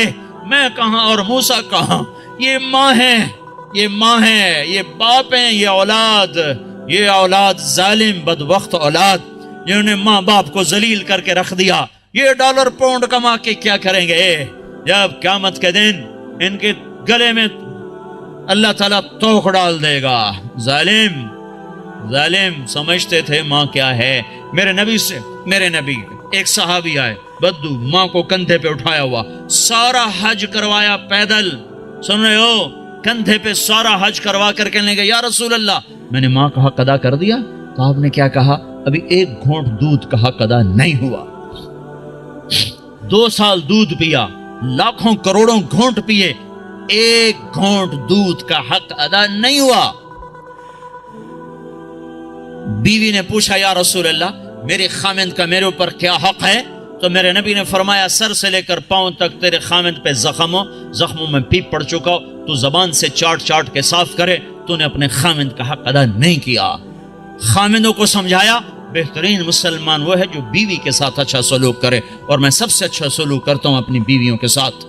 میں کہاں اور موسیٰ کہاں؟ یہ ماں ہے، یہ ماں ہے، یہ باپ ہیں، یہ اولاد ظالم بدبخت اولاد جنہوں نے ماں باپ کو ذلیل کر کے رکھ دیا، یہ ڈالر پاؤنڈ کما کے کیا کریں گے؟ جب قیامت کے دن ان کے گلے میں اللہ تعالیٰ توق ڈال دے گا۔ ظالم سمجھتے تھے ماں کیا ہے۔ میرے نبی ایک صحابی آئے، بدو، ماں کو کندھے پہ اٹھایا ہوا، سارا حج کروایا پیدل، سن رہے ہو، کندھے پہ سارا حج کروا کر کہنے لگے یا رسول اللہ میں نے ماں کا حق ادا کر دیا؟ تو آپ نے کیا کہا؟ ابھی ایک گھونٹ دودھ کا حق ادا نہیں ہوا۔ 2 سال دودھ پیا، لاکھوں کروڑوں گھونٹ پیے، ایک گھونٹ دودھ کا حق ادا نہیں ہوا۔ بیوی نے پوچھا یا رسول اللہ میرے خامند کا میرے اوپر کیا حق ہے؟ تو میرے نبی نے فرمایا سر سے لے کر پاؤں تک تیرے خامند پہ زخموں میں پیپ پڑ چکا ہو، تو زبان سے چاٹ کے صاف کرے، تو نے اپنے خامند کا حق ادا نہیں کیا۔ خامندوں کو سمجھایا بہترین مسلمان وہ ہے جو بیوی کے ساتھ اچھا سلوک کرے، اور میں سب سے اچھا سلوک کرتا ہوں اپنی بیویوں کے ساتھ۔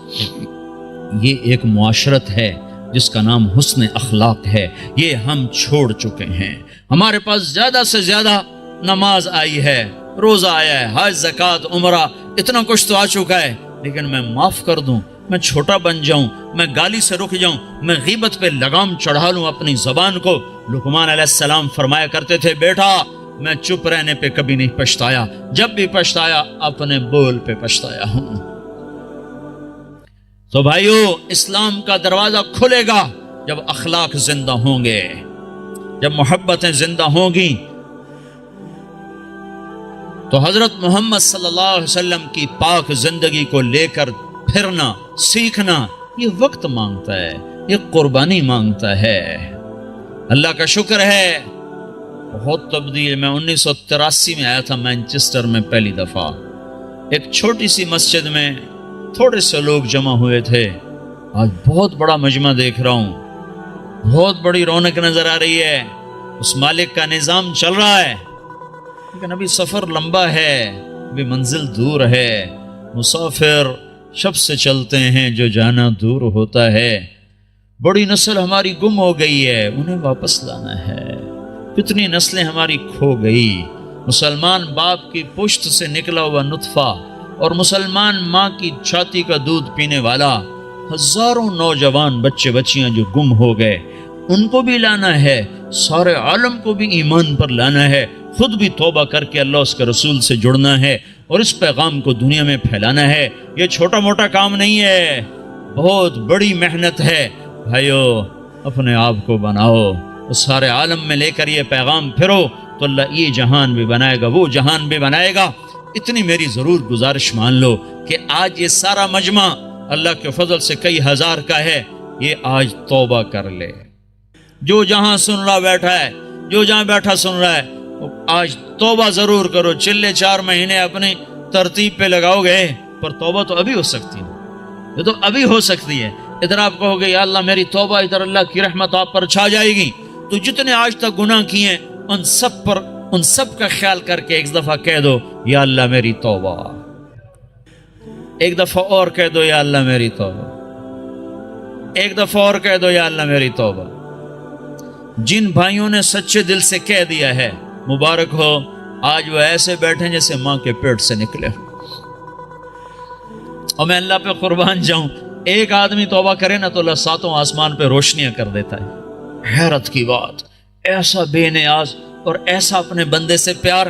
یہ ایک معاشرت ہے جس کا نام حسن اخلاق ہے، یہ ہم چھوڑ چکے ہیں۔ ہمارے پاس زیادہ سے زیادہ نماز آئی ہے، روزہ آیا ہے، حج، زکوٰۃ، عمرہ، اتنا کچھ تو آ چکا ہے، لیکن میں معاف کر دوں، میں چھوٹا بن جاؤں، میں گالی سے رک جاؤں، میں غیبت پہ لگام چڑھا لوں اپنی زبان کو۔ لقمان علیہ السلام فرمایا کرتے تھے بیٹا میں چپ رہنے پہ کبھی نہیں پچھتایا، جب بھی پچھتایا اپنے بول پہ پچھتایا ہوں۔ تو بھائیو، اسلام کا دروازہ کھلے گا جب اخلاق زندہ ہوں گے، جب محبتیں زندہ ہوں گی۔ تو حضرت محمد صلی اللہ علیہ وسلم کی پاک زندگی کو لے کر پھرنا، سیکھنا، یہ وقت مانگتا ہے، یہ قربانی مانگتا ہے۔ اللہ کا شکر ہے بہت تبدیل۔ میں 1983 میں آیا تھا مینچسٹر میں پہلی دفعہ، ایک چھوٹی سی مسجد میں تھوڑے سے لوگ جمع ہوئے تھے، آج بہت بڑا مجمع دیکھ رہا ہوں، بہت بڑی رونق نظر آ رہی ہے، اس مالک کا نظام چل رہا ہے، لیکن ابھی سفر لمبا ہے، ابھی منزل دور ہے۔ مسافر شب سے چلتے ہیں جو جانا دور ہوتا ہے۔ بڑی نسل ہماری گم ہو گئی ہے، انہیں واپس لانا ہے۔ کتنی نسلیں ہماری کھو گئی۔ مسلمان باپ کی پشت سے نکلا ہوا نطفہ اور مسلمان ماں کی چھاتی کا دودھ پینے والا، ہزاروں نوجوان بچے بچیاں جو گم ہو گئے، ان کو بھی لانا ہے، سارے عالم کو بھی ایمان پر لانا ہے، خود بھی توبہ کر کے اللہ اس کے رسول سے جڑنا ہے اور اس پیغام کو دنیا میں پھیلانا ہے۔ یہ چھوٹا موٹا کام نہیں ہے، بہت بڑی محنت ہے۔ بھائیو، اپنے آپ کو بناؤ، سارے عالم میں لے کر یہ پیغام پھرو، تو اللہ یہ جہان بھی بنائے گا، وہ جہان بھی بنائے گا۔ اتنی میری ضرور گزارش مان لو کہ آج یہ سارا مجمع اللہ کے فضل سے کئی ہزار کا ہے، یہ آج توبہ کر لے۔ جو جہاں سن رہا بیٹھا ہے، جو جہاں بیٹھا سن رہا ہے، آج توبہ ضرور کرو۔ چلے 4 مہینے اپنی ترتیب پہ لگاؤ گے، پر توبہ تو ابھی ہو سکتی ہے، یہ تو ابھی ہو سکتی ہے۔ ادھر آپ کہو گے یا اللہ میری توبہ، ادھر اللہ کی رحمت آپ پر چھا جائے گی۔ تو جتنے آج تک گناہ کیے ان سب کا خیال کر کے ایک دفعہ کہہ دو یا اللہ میری توبہ، ایک دفعہ اور کہہ دو یا اللہ میری توبہ، ایک دفعہ اور کہہ دو یا اللہ میری توبہ۔ جن بھائیوں نے سچے دل سے کہہ دیا ہے مبارک ہو، آج وہ ایسے بیٹھیں جیسے ماں کے پیٹ سے نکلے۔ اور میں اللہ پہ قربان جاؤں، ایک آدمی توبہ کرے نا تو اللہ 7 آسمان پہ روشنیاں کر دیتا ہے۔ حیرت کی بات، ایسا بے نیاز اور ایسا اپنے بندے سے پیار،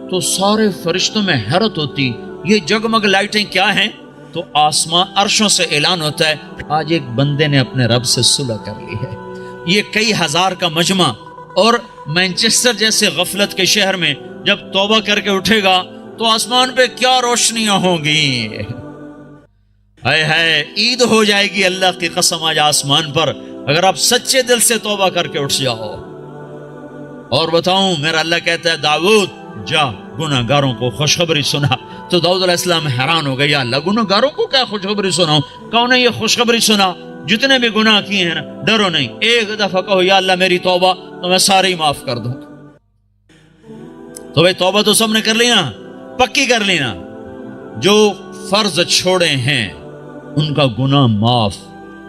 تو سارے فرشتوں میں حیرت ہوتی یہ جگمگ لائٹیں کیا ہیں؟ تو آسمان عرشوں سے اعلان ہوتا ہے آج ایک بندے نے اپنے رب سے صلح کر لی ہے۔ یہ کئی ہزار کا مجمع، اور مینچسٹر جیسے غفلت کے شہر میں جب توبہ کر کے اٹھے گا تو آسمان پہ کیا روشنیاں ہوں گی، ہائے ہائے عید ہو جائے گی اللہ کی قسم آج آسمان پر، اگر آپ سچے دل سے توبہ کر کے اٹھ جاؤ۔ اور بتاؤں، میرا اللہ کہتا ہے داؤد جا گناہ گاروں کو خوشخبری سنا، تو داؤد علیہ السلام حیران ہو گئے، یا اللہ گناہ گاروں کو کیا خوشخبری سناؤں؟ کہو نے یہ خوشخبری سنا، جتنے بھی گناہ کیے ہیں نا ڈرو نہیں، ایک دفعہ کہو یا اللہ میری توبہ، تو میں سارے ہی معاف کر دوں۔ تو بھئی توبہ تو سب نے کر لی نا، پکی کر لی نا، جو فرض چھوڑے ہیں ان کا گناہ معاف،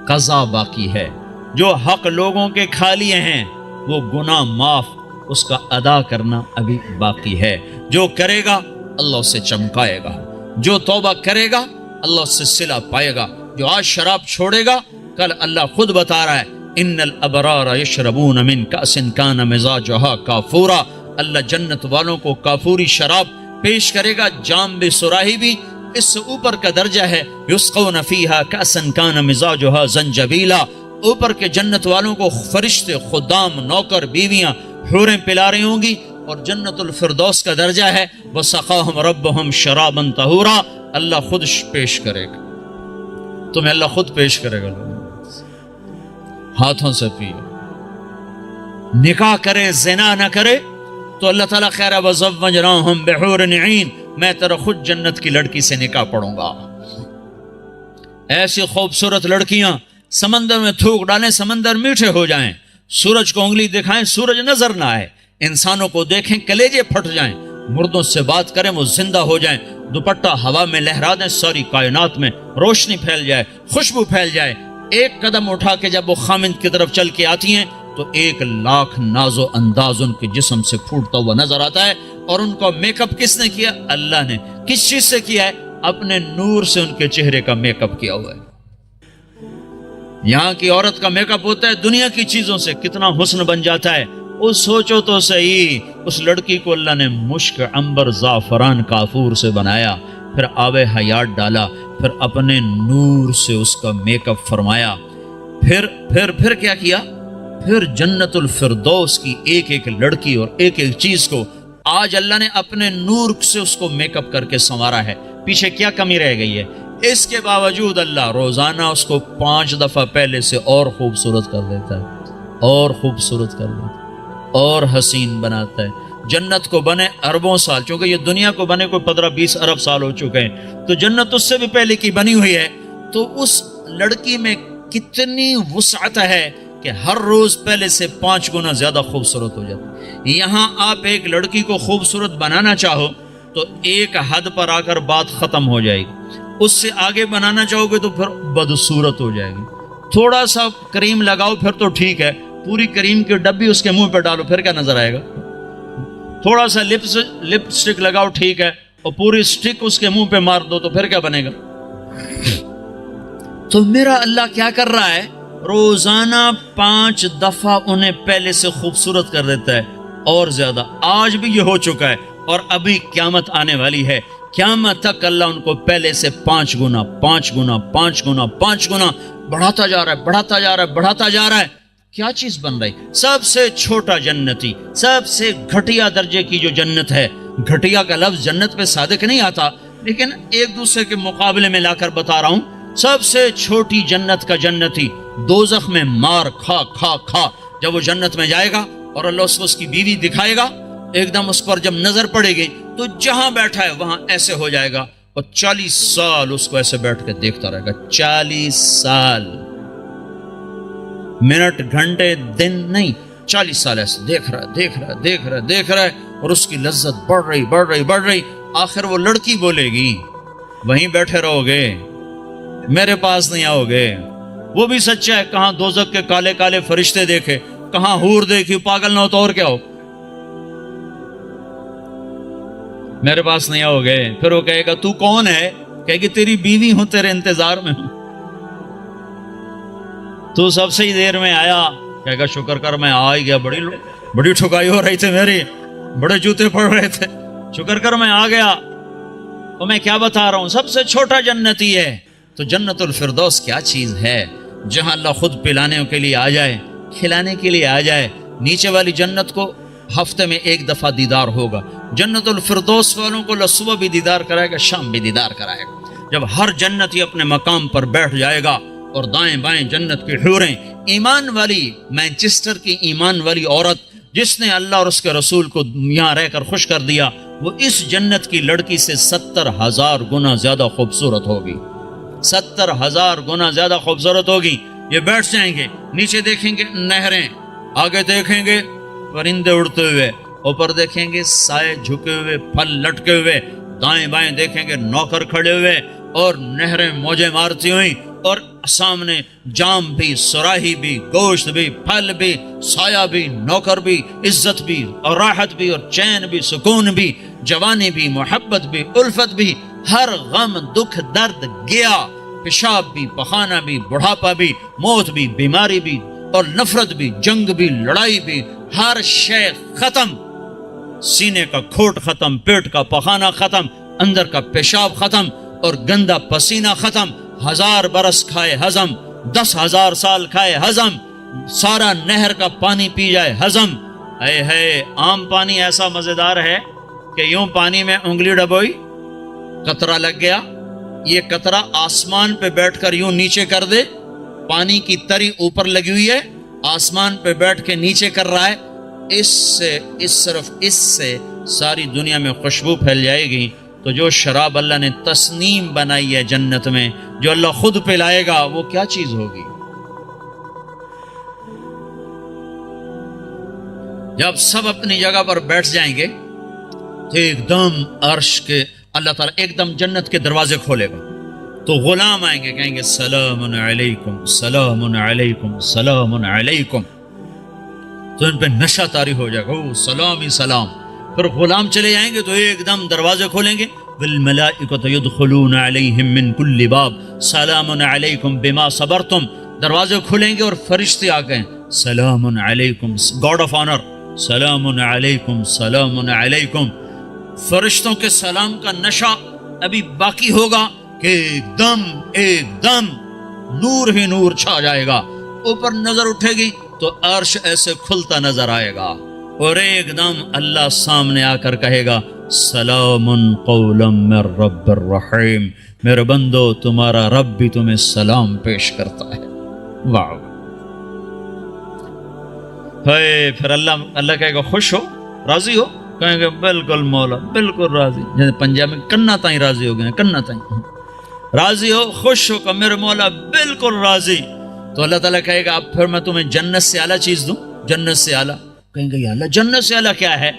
قضا باقی ہے، جو حق لوگوں کے کھا لیے ہیں وہ گناہ معاف، اس کا ادا کرنا ابھی باقی ہے۔ جو کرے گا اللہ اسے چمکائے گا، جو توبہ کرے گا اللہ اس سے صلہ پائے گا۔ جو آج شراب چھوڑے گا کل اللہ خود بتا رہا ہے ان الابرار یشربون من کأس کان مزاجها کافورا، اللہ جنت والوں کو کافوری شراب پیش کرے گا، جام بھی سراہی بھی، اس سے اوپر کا درجہ ہے یسقون فیہا کأسا کان مزاجها زنجبیلا، اوپر کے جنت والوں کو فرشتے، خدام، نوکر، بیویاں، حوریں پلا رہی ہوں گی، اور جنت الفردوس کا درجہ ہے وسقاہم ربہم شرابا طہورا، اللہ خود پیش کرے گا، تمہیں اللہ خود پیش کرے گا، ہاتھوں سے پیو، نکاح کرے زنا نہ کرے تو اللہ تعالیٰ خیر وزوجناہم بحور عین، میں تیرا خود جنت کی لڑکی سے نکاح پڑھوں گا۔ ایسی خوبصورت لڑکیاں سمندر میں تھوک ڈالیں، سمندر میٹھے ہو جائیں، سورج کو انگلی دکھائیں سورج نظر نہ آئے، انسانوں کو دیکھیں کلیجے پھٹ جائیں، مردوں سے بات کریں وہ زندہ ہو جائیں، دوپٹہ ہوا میں لہرا دیں، ساری کائنات میں روشنی پھیل جائے، خوشبو پھیل جائے، ایک قدم اٹھا کے جب وہ خامند کی طرف چل کے آتی ہیں تو 1,00,000 ناز و انداز ان کے جسم سے پھوٹتا ہوا نظر آتا ہے، اور ان کو میک اپ کس نے کیا؟ اللہ نے۔ کس چیز سے کیا ہے؟ اپنے نور سے ان کے چہرے کا میک اپ کیا ہوا ہے۔ یہاں کی عورت کا میک اپ ہوتا ہے دنیا کی چیزوں سے، کتنا حسن بن جاتا ہے، اس سوچو تو صحیح، اس لڑکی کو اللہ نے مشک، عنبر، زعفران، کافور سے بنایا، پھر آب حیات ڈالا، پھر اپنے نور سے اس کا میک اپ فرمایا، پھر کیا کیا؟ پھر جنت الفردوس کی ایک ایک لڑکی اور ایک ایک چیز کو آج اللہ نے اپنے نور سے اس کو میک اپ کر کے سنوارا ہے۔ پیچھے کیا کمی رہ گئی ہے؟ اس کے باوجود اللہ روزانہ اس کو 5 دفعہ پہلے سے اور خوبصورت کر دیتا ہے، اور خوبصورت کر دیتا ہے، اور حسین بناتا ہے۔ جنت کو بنے اربوں سال، چونکہ یہ دنیا کو بنے کوئی 15-20 ارب سال ہو چکے ہیں، تو جنت اس سے بھی پہلے کی بنی ہوئی ہے، تو اس لڑکی میں کتنی وسعت ہے کہ ہر روز پہلے سے 5 گنا زیادہ خوبصورت ہو جاتا ہے۔ یہاں آپ ایک لڑکی کو خوبصورت بنانا چاہو تو ایک حد پر آ کر بات ختم ہو جائے گی، اس سے آگے بنانا چاہو گے تو پھر بدصورت ہو جائے گی۔ تھوڑا سا کریم لگاؤ پھر تو ٹھیک ہے، پوری کریم کی ڈبی اس کے منہ پہ ڈالو پھر کیا نظر آئے گا؟ تھوڑا سا لپ سٹک لگاؤ ٹھیک ہے، اور پوری سٹک اس کے منہ پہ مار دو تو پھر کیا بنے گا؟ تو میرا اللہ کیا کر رہا ہے؟ روزانہ 5 دفعہ انہیں پہلے سے خوبصورت کر دیتا ہے، اور زیادہ۔ آج بھی یہ ہو چکا ہے، اور ابھی قیامت آنے والی ہے، قیامت تک اللہ ان کو پہلے سے 5 گنا 5 گنا 5 گنا 5 گنا بڑھاتا جا رہا ہے، بڑھاتا جا رہا ہے، بڑھاتا جا رہا ہے۔ کیا چیز بن رہی؟ سب سے چھوٹا جنتی، سب سے گھٹیا درجے کی جو جنت ہے، گھٹیا کا لفظ جنت پہ صادق نہیں آتا، لیکن ایک دوسرے کے مقابلے میں لا کر بتا رہا ہوں، سب سے چھوٹی جنت کا جنتی دوزخ میں مار کھا کھا کھا جب وہ جنت میں جائے گا اور اللہ اس کو اس کی بیوی دکھائے گا، ایک دم اس پر جب نظر پڑے گی تو جہاں بیٹھا ہے وہاں ایسے ہو جائے گا، اور 40 سال اس کو ایسے بیٹھ کے دیکھتا رہے گا، 40 سال، منٹ گھنٹے دن نہیں، 40 سال ایسے دیکھ رہا ہے، اور اس کی لذت بڑھ رہی، آخر وہ لڑکی بولے گی وہیں بیٹھے رہو گے، میرے پاس نہیں آؤ گے۔ وہ بھی سچا ہے، کہاں دوزخ کے کالے کالے فرشتے دیکھے، کہاں حور دیکھی، پاگل نہ ہو تو اور کیا ہو، میرے پاس نہیں آؤ گے۔ پھر وہ کہے گا تو کون ہے؟ کہے گی تیری بیوی ہوں، تیرے انتظار میں ہوں، تو سب سے ہی دیر میں آیا۔ کہے گا شکر کر میں آ ہی گیا، بڑی ٹھکائی ہو رہی تھی میری، بڑے جوتے پڑ رہے تھے، شکر کر میں آ گیا۔ تو میں کیا بتا رہا ہوں، سب سے چھوٹا جنتی ہے۔ تو جنت الفردوس کیا چیز ہے، جہاں اللہ خود پلانے کے لیے آ جائے کھلانے کے لیے آ جائے. نیچے والی جنت کو ہفتے میں ایک دفعہ دیدار ہوگا. جنت الفردوس والوں کو اللہ صبح بھی دیدار کرائے گا, شام بھی دیدار کرائے گا. جب ہر جنتی اپنے مقام پر بیٹھ جائے گا اور دائیں بائیں جنت کی حوریں, ایمان والی مانچسٹر کی ایمان والی عورت جس نے اللہ اور اس کے رسول کو یہاں رہ کر خوش کر دیا, وہ اس جنت کی لڑکی سے 70,000 گنا زیادہ خوبصورت ہوگی. 70,000 گنا زیادہ خوبصورت ہوگی. یہ بیٹھ جائیں گے, نیچے دیکھیں گے نہریں, آگے دیکھیں گے پرندے اڑتے ہوئے, اوپر دیکھیں گے سائے جھکے ہوئے, پھل لٹکے ہوئے, دائیں بائیں دیکھیں گے نوکر کھڑے ہوئے اور نہریں موجیں مارتی ہوئیں, اور سامنے جام بھی, سراہی بھی, گوشت بھی, پھل بھی, سایہ بھی, نوکر بھی, عزت بھی اور راحت بھی اور چین بھی, سکون بھی, جوانی بھی, محبت بھی, الفت بھی, ہر غم دکھ درد گیا, پیشاب بھی, پخانہ بھی, بڑھاپا بھی, موت بھی, بیماری بھی اور نفرت بھی, جنگ بھی, لڑائی بھی, ہر شے ختم. سینے کا کھوٹ ختم, پیٹ کا پخانہ ختم, اندر کا پیشاب ختم اور گندا پسینہ ختم. 1000 برس کھائے ہضم, 10,000 سال کھائے ہضم, سارا نہر کا پانی پی جائے ہضم. اے ہے عام پانی ایسا مزیدار ہے کہ یوں پانی میں انگلی ڈبوئی, قطرہ لگ گیا, یہ قطرہ آسمان پہ بیٹھ کر یوں نیچے کر دے, پانی کی تری اوپر لگی ہوئی ہے, آسمان پہ بیٹھ کے نیچے کر رہا ہے, اس سے ساری دنیا میں خوشبو پھیل جائے گی. تو جو شراب اللہ نے تسنیم بنائی ہے جنت میں, جو اللہ خود پلائے گا, وہ کیا چیز ہوگی؟ جب سب اپنی جگہ پر بیٹھ جائیں گے تو ایک دم عرش کے اللہ تعالیٰ ایک دم جنت کے دروازے کھولے گا, تو غلام آئیں گے, کہیں گے سلام علیکم سلام علیکم سلام علیکم. تو ان پہ نشہ طاری ہو جائے گا, او سلام ہی سلام. پھر غلام چلے جائیں گے تو ایک دم دروازے کھولیں گے, والملائکۃ یدخلون علیہم من کل باب سلام علیکم بما صبرتم. دروازے کھلیں گے اور فرشتے آ گئے, سلام علیکم, گاڈ آف آنر, سلام علیکم سلام علیکم. فرشتوں کے سلام کا نشہ ابھی باقی ہوگا کہ ایک دم نور ہی نور چھا جائے گا. اوپر نظر اٹھے گی تو عرش ایسے کھلتا نظر آئے گا, اور ایک دم اللہ سامنے آ کر کہے گا سلام قولا من رب الرحیم, میرے بندو تمہارا رب بھی تمہیں سلام پیش کرتا ہے. واہ, پھر اللہ کہے گا خوش ہو, راضی ہو؟ کہیں گے بالکل مولا بالکل راضی. جیسے پنجاب میں کنا تائیں راضی ہو گئے, کنا تائیں راضی ہو, خوش ہو کہ میرے مولا بالکل راضی. تو اللہ تعالیٰ کہے گا اب پھر میں تمہیں جنت سے اعلیٰ چیز دوں, جنت سے اعلیٰ. کہیں گے یا اللہ جنت سے اعلیٰ کیا ہے؟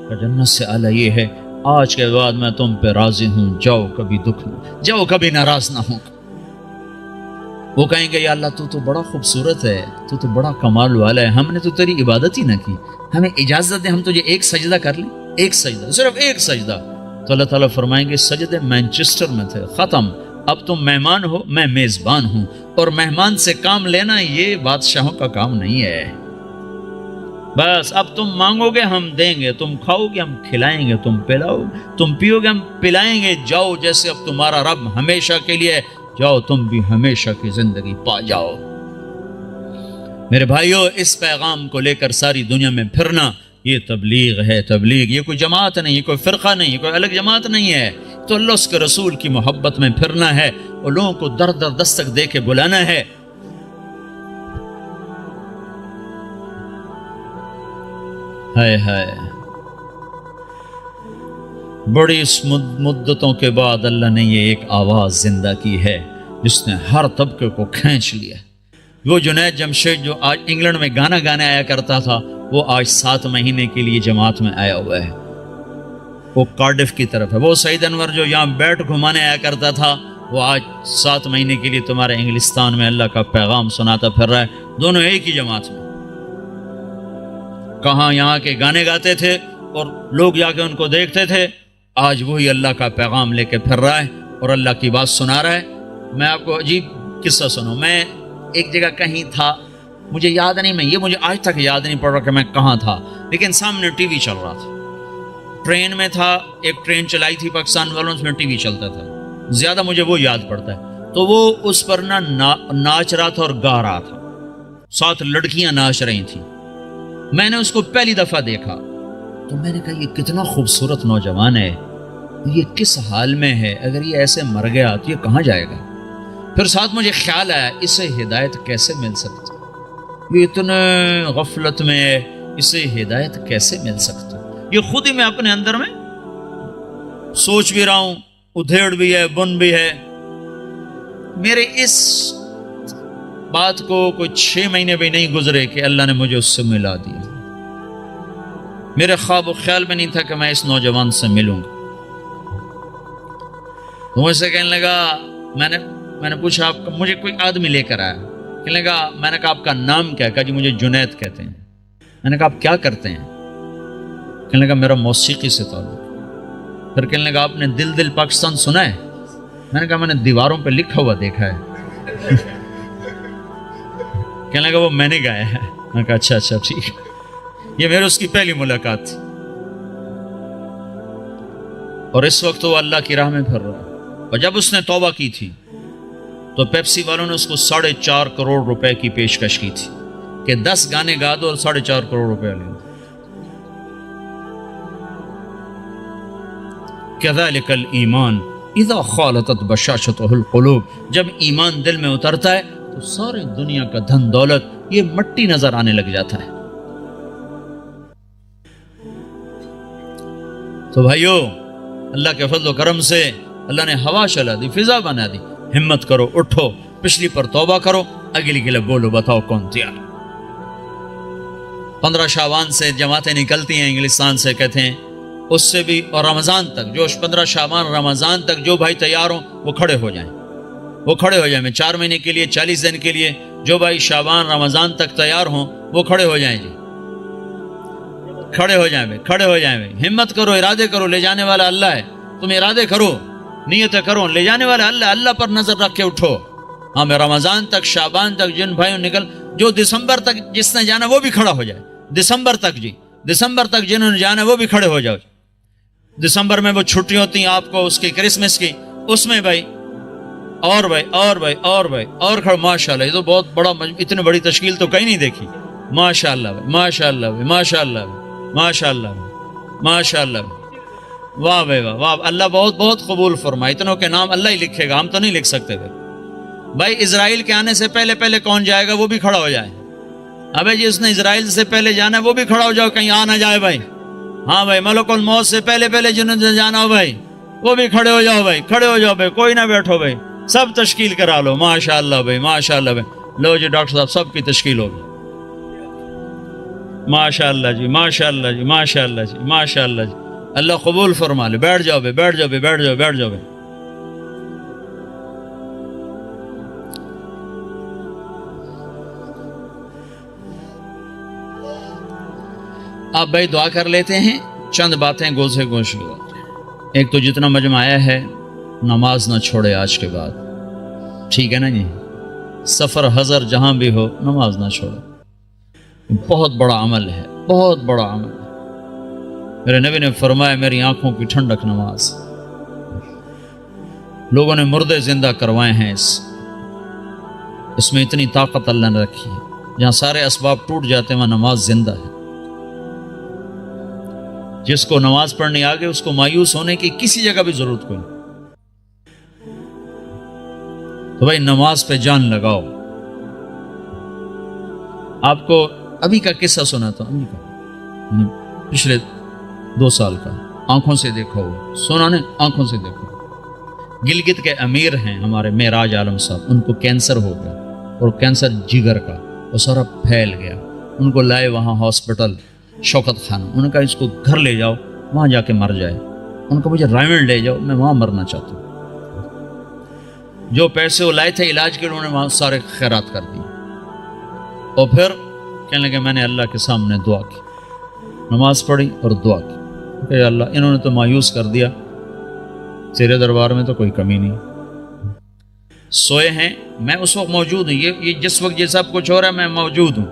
کہ جنت سے اعلیٰ یہ ہے, آج کے بعد میں تم پہ راضی ہوں, جاؤ کبھی دکھ نہ, جاؤ کبھی ناراض نہ ہوں. وہ کہیں گے یا اللہ تو بڑا خوبصورت ہے, تو بڑا کمال والا ہے, ہم نے تو تیری عبادت ہی نہ کی, ہمیں اجازت دے ہم تجھے ایک سجدہ کر لیں, ایک سجدہ, صرف ایک سجدہ. تو اللہ تعالیٰ فرمائیں گے سجدے مانچسٹر میں تھے, ختم, اب تم مہمان ہو, میں میزبان ہوں, اور مہمان سے کام لینا یہ بادشاہوں کا کام نہیں ہے. بس اب تم مانگو گے ہم دیں گے, تم کھاؤ گے ہم کھلائیں گے, تم پلاؤ, تم پیو گے ہم پلائیں گے. جاؤ جیسے اب تمہارا رب ہمیشہ کے لیے, جاؤ تم بھی ہمیشہ کی زندگی پا جاؤ. میرے بھائیو, اس پیغام کو لے کر ساری دنیا میں پھرنا یہ تبلیغ ہے. تبلیغ یہ کوئی جماعت نہیں, یہ کوئی فرقہ نہیں, یہ کوئی الگ جماعت نہیں ہے. تو اللہ اس کے رسول کی محبت میں پھرنا ہے, اور لوگوں کو در در دستک دے کے بلانا ہے. ہائے ہائے, بڑی مدتوں کے بعد اللہ نے یہ ایک آواز زندہ کی ہے جس نے ہر طبقے کو کھینچ لیا. وہ جنید جمشید جو آج انگلینڈ میں گانا گانے آیا کرتا تھا, وہ آج 7 مہینے کے لیے جماعت میں آیا ہوا ہے, وہ کارڈف کی طرف ہے. وہ سعید انور جو یہاں بیٹ گھمانے آیا کرتا تھا, وہ آج 7 مہینے کے لیے تمہارے انگلستان میں اللہ کا پیغام سناتا پھر رہا ہے. دونوں ایک ہی جماعت میں. کہاں یہاں کے گانے گاتے تھے اور لوگ جا کے ان کو دیکھتے تھے, آج وہی اللہ کا پیغام لے کے پھر رہا ہے اور اللہ کی بات سنا رہا ہے. میں آپ کو عجیب قصہ سنوں. میں ایک جگہ کہیں تھا, مجھے یاد نہیں, میں یہ مجھے آج تک یاد نہیں پڑ رہا کہ میں کہاں تھا, لیکن سامنے ٹی وی چل رہا تھا. ٹرین میں تھا, ایک ٹرین چلائی تھی پاکستان والوں, اس میں ٹی وی چلتا تھا, زیادہ مجھے وہ یاد پڑتا ہے. تو وہ اس پر ناچ رہا تھا اور گا رہا تھا. 7 لڑکیاں ناچ رہی تھیں. میں نے اس کو پہلی دفعہ دیکھا تو میں نے کہا یہ کتنا خوبصورت نوجوان ہے, یہ کس حال میں ہے, اگر یہ ایسے مر گیا تو یہ کہاں جائے گا. پھر ساتھ مجھے خیال آیا اسے ہدایت کیسے مل سکتی, یہ اتنے غفلت میں ہے, اسے ہدایت کیسے مل سکتی. یہ خود ہی میں اپنے اندر میں سوچ بھی رہا ہوں, ادھیڑ بھی ہے, بن بھی ہے. میرے اس بات کو کوئی 6 مہینے بھی نہیں گزرے کہ اللہ نے مجھے اس سے ملا دیا. میرے خواب و خیال میں نہیں تھا کہ میں اس نوجوان سے ملوں گا. تو مجھ سے کہنے لگا, میں نے پوچھا آپ کا, مجھے کوئی آدمی لے کر آیا, کہنے لگا, میں نے کہا آپ کا نام کیا ہے, کہا جی مجھے جنید کہتے ہیں. میں نے کہا آپ کیا کرتے ہیں, کہنے لگا میرا موسیقی سے تعلق. پھر کہنے لگا آپ نے دل دل پاکستان سنا ہے. میں نے کہا میں نے دیواروں پہ لکھا ہوا دیکھا ہے. کہنے لگا وہ میں نے گایا ہے. میں نے کہا اچھا ٹھیک ہے. یہ میرے اس کی پہلی ملاقات تھی, اور اس وقت وہ اللہ کی راہ میں پھر رہا. اور جب اس نے توبہ کی تھی تو پیپسی والوں نے اس کو 4.5 کروڑ روپے کی پیشکش کی تھی کہ 10 گانے گا دو اور 4.5 کروڑ روپے لے. کذالک الایمان اذا خالطت بشاشتہ القلوب, جب ایمان دل میں اترتا ہے تو ساری دنیا کا دھن دولت یہ مٹی نظر آنے لگ جاتا ہے. تو بھائیو, اللہ کے فضل و کرم سے اللہ نے ہوا چلا دی, فضا بنا دی. ہمت کرو, اٹھو, پچھلی پر توبہ کرو, اگلی کے لیے بولو, بتاؤ کون تیار. 15 شعبان سے جماعتیں نکلتی ہیں انگلستان سے, کہتے ہیں اس سے بھی, اور رمضان تک, جو 15 شعبان رمضان تک جو بھائی تیار ہوں وہ کھڑے ہو جائیں, وہ کھڑے ہو جائیں. میں 4 مہینے کے لیے 40 دن کے لیے جو بھائی شعبان رمضان تک تیار ہوں وہ کھڑے ہو جائیں. جی کھڑے ہو جائیں بھائی, کھڑے ہو جائیں بھائی. ہمت کرو, ارادے کرو, لے جانے والا اللہ ہے. تم ارادے کرو, نیتیں کرو, لے جانے والا اللہ. اللہ پر نظر رکھ کے اٹھو. ہاں میں رمضان تک, شعبان تک جن بھائیوں نکل, جو دسمبر تک جس نے جانا وہ بھی کھڑا ہو جائے. دسمبر تک, جی دسمبر تک جنہوں نے جانا وہ بھی کھڑے ہو جاؤ. دسمبر میں وہ چھٹی ہوتی ہیں آپ کو, اس کی کرسمس کی, اس میں بھائی اور بھائی اور بھائی اور بھائی اور کھڑے. ماشاء اللہ, یہ تو بہت بڑا, اتنی بڑی تشکیل تو کہیں نہیں دیکھی. ماشاء اللہ بھائی, ماشاء اللہ بھائی, ماشاء اللہ بھائی, ماشاء اللہ بھائی, ماشاء اللہ بھائی. واہ بھائی واہ, واہ, اللہ بہت بہت قبول فرمائے. اتنوں کے نام اللہ ہی لکھے گا, ہم تو نہیں لکھ سکتے بھائی. بھائی اسرائیل کے آنے سے پہلے کون جائے گا, وہ بھی کھڑا ہو جائے. ابے جس نے اسرائیل سے پہلے جانا ہے وہ بھی کھڑا ہو جاؤ, کہیں آ نہ جائے بھائی. ہاں بھائی, ملک الموت سے پہلے جنہوں نے جانا ہو بھائی وہ بھی کھڑے ہو جاؤ بھائی, کھڑے ہو جاؤ بھائی, کوئی نہ بیٹھو بھائی, سب تشکیل کرا لو. ماشاء اللہ بھائی, ماشاء اللہ بھائی. لو جی ڈاکٹر صاحب, سب کی تشکیل ہوگی. ماشاء اللہ جی, ماشاء اللہ جی, ماشاء اللہ جی, ماشاء اللہ جی. اللہ قبول فرما لے. بیٹھ جاؤ بھائی, بیٹھ جاؤ بھائی, بیٹھ جاؤ, بیٹھ جاؤ بھائی. آپ بھائی دعا کر لیتے ہیں, چند باتیں گوش سے گوش. ایک تو جتنا مجمع آیا ہے نماز نہ چھوڑے آج کے بعد, ٹھیک ہے نا جی. سفر حضر جہاں بھی ہو نماز نہ چھوڑو. بہت بڑا عمل ہے, بہت بڑا عمل ہے. میرے نبی نے فرمایا میری آنکھوں کی ٹھنڈک نماز. لوگوں نے مردے زندہ کروائے ہیں, اس میں اتنی طاقت اللہ نے رکھی ہے. جہاں سارے اسباب ٹوٹ جاتے ہیں وہاں نماز زندہ ہے. جس کو نماز پڑھنے آگے اس کو مایوس ہونے کی کسی جگہ بھی ضرورت کوئی نہیں. تو بھائی نماز پہ جان لگاؤ. آپ کو ابھی کا قصہ سنا تھا, ابھی کا, پچھلے 2 سال کا, آنکھوں سے دیکھو, سنا نے آنکھوں سے دیکھو. گلگت کے امیر ہیں ہمارے معراج عالم صاحب, ان کو کینسر ہو گیا, اور کینسر جگر کا, وہ سارا پھیل گیا. ان کو لائے وہاں ہاسپٹل شوکت خانہ. انہوں نے کہا اس کو گھر لے جاؤ, وہاں جا کے مر جائے. ان کو مجھے رائمنڈ لے جاؤ, میں وہاں مرنا چاہتا ہوں. جو پیسے وہ لائے تھے علاج کے, انہوں نے وہاں سارے خیرات کر دیے. اور پھر کہنے لگے میں نے اللہ کے سامنے دعا کی, نماز پڑھی اور دعا کی کہ اللہ انہوں نے تو مایوس کر دیا, تیرے دربار میں تو کوئی کمی نہیں. سوئے ہیں, میں اس وقت موجود ہوں. یہ جس وقت یہ سب کچھ ہو رہا ہے میں موجود ہوں.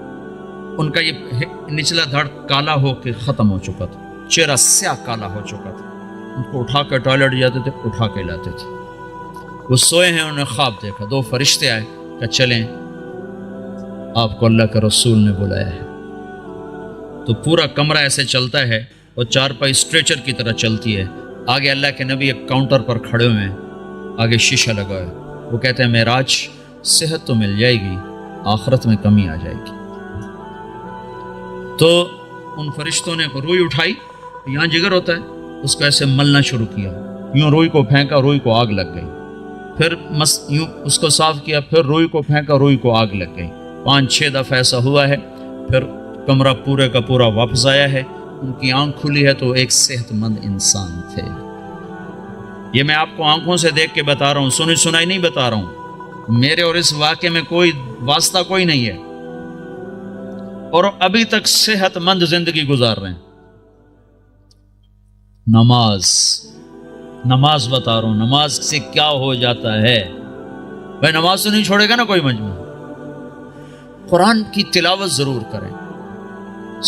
ان کا یہ نچلا دھڑ کالا ہو کے ختم ہو چکا تھا, چہرہ سیاہ کالا ہو چکا تھا. ان کو اٹھا کے ٹوائلٹ جاتے تھے, اٹھا کے لاتے تھے. وہ سوئے ہیں, انہوں نے خواب دیکھا, 2 فرشتے آئے کہ چلیں آپ کو اللہ کے رسول نے بلایا ہے. تو پورا کمرہ ایسے چلتا ہے اور چارپائی اسٹریچر کی طرح چلتی ہے. آگے اللہ کے نبی ایک کاؤنٹر پر کھڑے ہوئے ہیں, آگے شیشہ لگا ہے. وہ کہتے ہیں معراج, صحت تو مل جائے گی, آخرت میں کمی آ جائے گی. تو ان فرشتوں نے روئی اٹھائی, یہاں جگر ہوتا ہے, اس کو ایسے ملنا شروع کیا. یوں روئی کو پھینکا, روئی کو آگ لگ گئی. پھر یوں اس کو صاف کیا, پھر روئی کو پھینکا, روئی کو آگ لگ گئی. 5-6 دفعہ ایسا ہوا ہے. پھر کمرہ پورے کا پورا واپس آیا ہے. ان کی آنکھ کھلی ہے تو ایک صحت مند انسان تھے. یہ میں آپ کو آنکھوں سے دیکھ کے بتا رہا ہوں, سنی سنائی نہیں بتا رہا ہوں. میرے اور اس واقعے میں کوئی واسطہ کوئی نہیں ہے, اور ابھی تک صحت مند زندگی گزار رہے ہیں. نماز بتا رہا ہوں, نماز سے کیا ہو جاتا ہے. بھائی نماز تو نہیں چھوڑے گا نا کوئی مجموعہ. قرآن کی تلاوت ضرور کریں,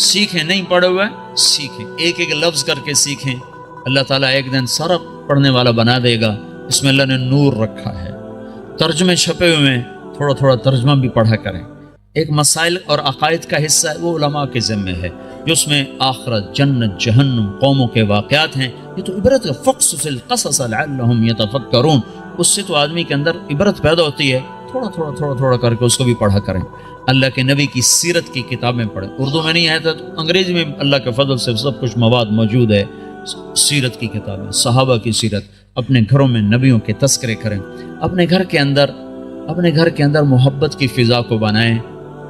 سیکھیں. نہیں پڑھے ہوئے سیکھیں, ایک ایک لفظ کر کے سیکھیں. اللہ تعالیٰ ایک دن سارا پڑھنے والا بنا دے گا. اس میں اللہ نے نور رکھا ہے. ترجمے چھپے ہوئے ہیں, تھوڑا تھوڑا ترجمہ بھی پڑھا کریں. ایک مسائل اور عقائد کا حصہ ہے, وہ علماء کے ذمہ ہے, جو اس میں آخرت, جنت, جہنم, قوموں کے واقعات ہیں. یہ تو عبرت ہے. فقصص القصص لعلہم یتفکرون. اس سے تو آدمی کے اندر عبرت پیدا ہوتی ہے. تھوڑا تھوڑا کر کے اس کو بھی پڑھا کریں. اللہ کے نبی کی سیرت کی کتابیں پڑھیں. اردو میں نہیں آیا تھا تو انگریزی میں اللہ کے فضل سے سب کچھ مواد موجود ہے. سیرت کی کتابیں, صحابہ کی سیرت. اپنے گھروں میں نبیوں کے تذکرے کریں. اپنے گھر کے اندر محبت کی فضا کو بنائیں.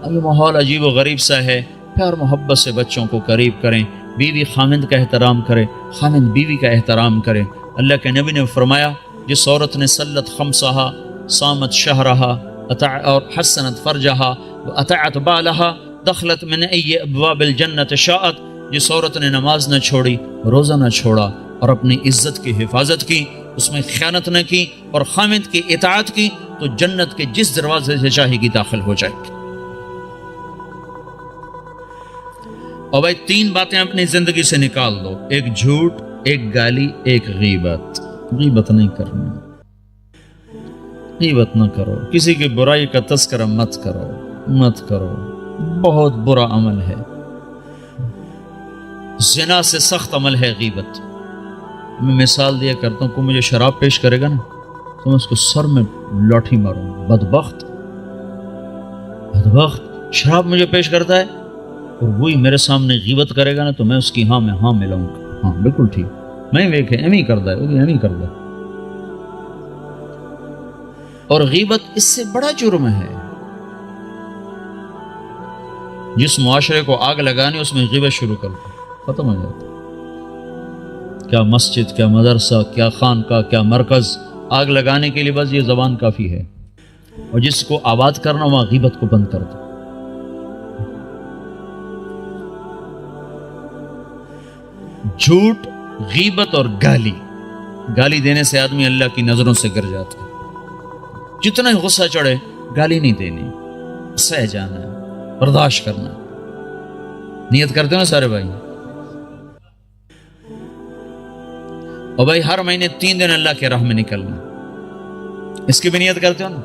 اب یہ ماحول عجیب و غریب سا ہے. پیار محبت سے بچوں کو قریب کریں. بیوی خامند کا احترام کرے, خامند بیوی کا احترام کرے. اللہ کے نبی نے فرمایا, جس عورت نے صلت خمسہا, صامت شہرہا, اور حسنت فرجہا, اطاعت بالہا, دخلت من ای ابواب الجنت شاءت. جس عورت نے نماز نہ چھوڑی, روزہ نہ چھوڑا, اور اپنی عزت کی حفاظت کی, اس میں خیانت نہ کی, اور خامند کی اطاعت کی, تو جنت کے جس دروازے سے چاہے گی داخل ہو جائے گی. اور بھائی 3 باتیں اپنی زندگی سے نکال دو. ایک جھوٹ, ایک گالی, ایک غیبت. غیبت نہیں کرنا, غیبت نہ کرو. کسی کی برائی کا تذکرہ مت کرو. بہت برا عمل ہے. زنا سے سخت عمل ہے غیبت. میں مثال دیا کرتا ہوں, کوئی مجھے شراب پیش کرے گا نا تو میں اس کو سر میں لاٹھی ماروں. بدبخت شراب مجھے پیش کرتا ہے, اور وہی میرے سامنے غیبت کرے گا نا تو میں اس کی ہاں میں ہاں ملاؤں گا. ہاں بالکل ٹھیک, میں ویکھے ایم ہی کرتا ہے, وہ بھی ایم ہی کرتا ہے. اور غیبت اس سے بڑا جرم ہے. جس معاشرے کو آگ لگانی اس میں غیبت شروع کر دو, ختم ہو جاتا. کیا مسجد, کیا مدرسہ, کیا خانقاہ, کیا مرکز, آگ لگانے کے لیے بس یہ زبان کافی ہے. اور جس کو آباد کرنا وہاں غیبت کو بند کر دو. جھوٹ, غیبت اور گالی دینے سے آدمی اللہ کی نظروں سے گر جاتا ہے. جتنا غصہ چڑھے گالی نہیں دینی, سہ جانا ہے, برداشت کرنا. نیت کرتے ہو نا سارے بھائی؟ اور بھائی ہر مہینے 3 دن اللہ کے راہ میں نکلنا, اس کی بھی نیت کرتے ہو نا.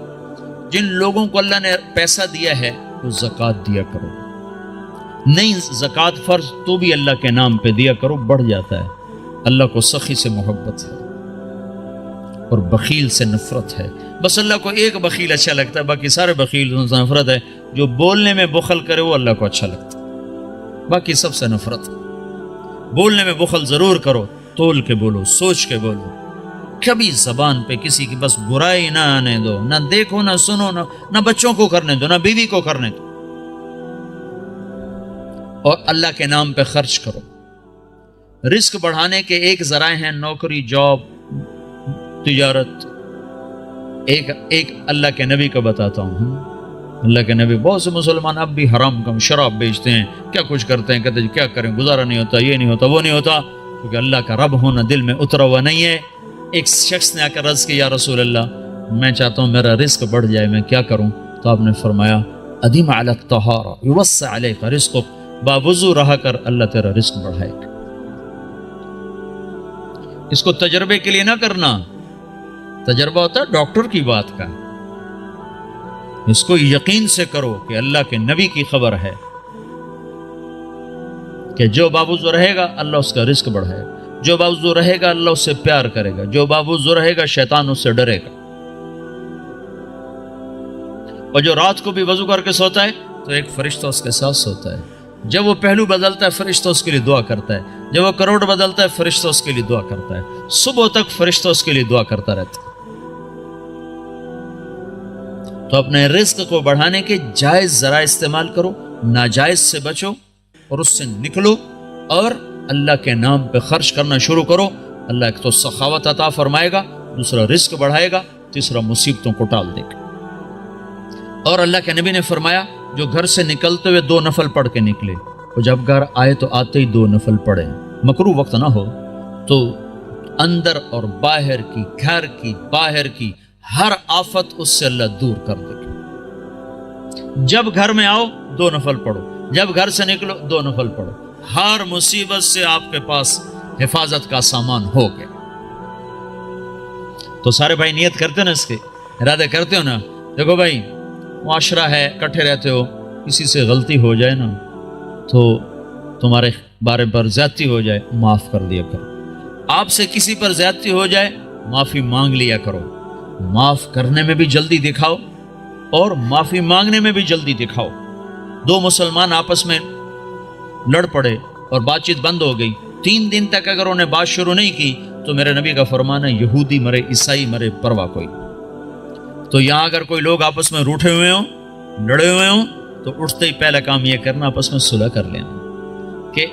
جن لوگوں کو اللہ نے پیسہ دیا ہے وہ زکوٰۃ دیا کرو. نہیں زکوٰۃ فرض تو بھی اللہ کے نام پہ دیا کرو, بڑھ جاتا ہے. اللہ کو سخی سے محبت ہے اور بخیل سے نفرت ہے. بس اللہ کو ایک بخیل اچھا لگتا ہے, باقی سارے بخیل سے نفرت ہے. جو بولنے میں بخل کرے وہ اللہ کو اچھا لگتا ہے, باقی سب سے نفرت. بولنے میں بخل ضرور کرو, تول کے بولو, سوچ کے بولو. کبھی زبان پہ کسی کی بس برائی نہ آنے دو, نہ دیکھو نہ سنو, نہ بچوں کو کرنے دو, نہ بیوی کو کرنے دو. اور اللہ کے نام پہ خرچ کرو. رزق بڑھانے کے ایک ذرائع ہیں نوکری, جاب, تجارت. ایک اللہ کے نبی کا بتاتا ہوں. اللہ کے نبی, بہت سے مسلمان اب بھی حرام کم شراب بیچتے ہیں, کیا کچھ کرتے ہیں, کہتے ہیں کیا کریں, گزارا نہیں ہوتا, یہ نہیں ہوتا, وہ نہیں ہوتا, کیونکہ اللہ کا رب ہونا دل میں اترا ہوا نہیں ہے. ایک شخص نے آ کر عرض کیا, یا رسول اللہ میں چاہتا ہوں میرا رزق بڑھ جائے, میں کیا کروں؟ تو آپ نے فرمایا, ادیم علی الطہارہ یوسع علیک رزقک, باوضو رہا کر, اللہ تیرا رزق بڑھائے گا. اس کو تجربے کے لیے نہ کرنا. تجربہ ہوتا ہے ڈاکٹر کی بات کا, اس کو یقین سے کرو کہ اللہ کے نبی کی خبر ہے کہ جو باوضو رہے گا اللہ اس کا رزق بڑھائے گا، جو باوضو رہے گا اللہ اس سے پیار کرے گا، جو باوضو رہے گا شیطان اس سے ڈرے گا۔ اور جو رات کو بھی وضو کر کے سوتا ہے تو ایک فرشتہ اس کے ساتھ سوتا ہے، جب وہ پہلو بدلتا ہے فرشتہ اس کے لیے دعا کرتا ہے، جب وہ کروڑ بدلتا ہے فرشتہ اس کے لیے دعا کرتا ہے، صبح تک فرشتہ اس کے لیے دعا کرتا رہتا ہے۔ تو اپنے رزق کو بڑھانے کے جائز ذرائع استعمال کرو، ناجائز سے بچو اور اس سے نکلو، اور اللہ کے نام پہ خرچ کرنا شروع کرو۔ اللہ ایک تو سخاوت عطا فرمائے گا، دوسرا رزق بڑھائے گا، تیسرا مصیبتوں کو ٹال دے گا۔ اور اللہ کے نبی نے فرمایا جو گھر سے نکلتے ہوئے 2 نفل پڑھ کے نکلے، اور جب گھر آئے تو آتے ہی 2 نفل پڑھے، مکروہ وقت نہ ہو، تو اندر اور باہر کی، گھر کی، باہر کی ہر آفت اس سے اللہ دور کر دے گا۔ جب گھر میں آؤ 2 نفل پڑھو، جب گھر سے نکلو 2 نفل پڑھو، ہر مصیبت سے آپ کے پاس حفاظت کا سامان ہو گیا۔ تو سارے بھائی نیت کرتے ہو نا، اس کے ارادے کرتے ہو نا؟ دیکھو بھائی، معاشرہ ہے، اکٹھے رہتے ہو، کسی سے غلطی ہو جائے نا تو تمہارے بارے پر زیادتی ہو جائے، معاف کر دیا کرو۔ آپ سے کسی پر زیادتی ہو جائے، معافی مانگ لیا کرو۔ معاف کرنے میں بھی جلدی دکھاؤ اور معافی مانگنے میں بھی جلدی دکھاؤ۔ 2 مسلمان آپس میں لڑ پڑے اور بات چیت بند ہو گئی، 3 دن تک اگر انہیں بات شروع نہیں کی تو میرے نبی کا فرمان ہے یہودی مرے، عیسائی مرے، پرواہ کوئی۔ تو یہاں اگر کوئی لوگ آپس میں روٹھے ہوئے ہوں، لڑے ہوئے ہوں، تو اٹھتے ہی پہلا کام یہ کرنا آپس میں صلح کر لینا۔ کہ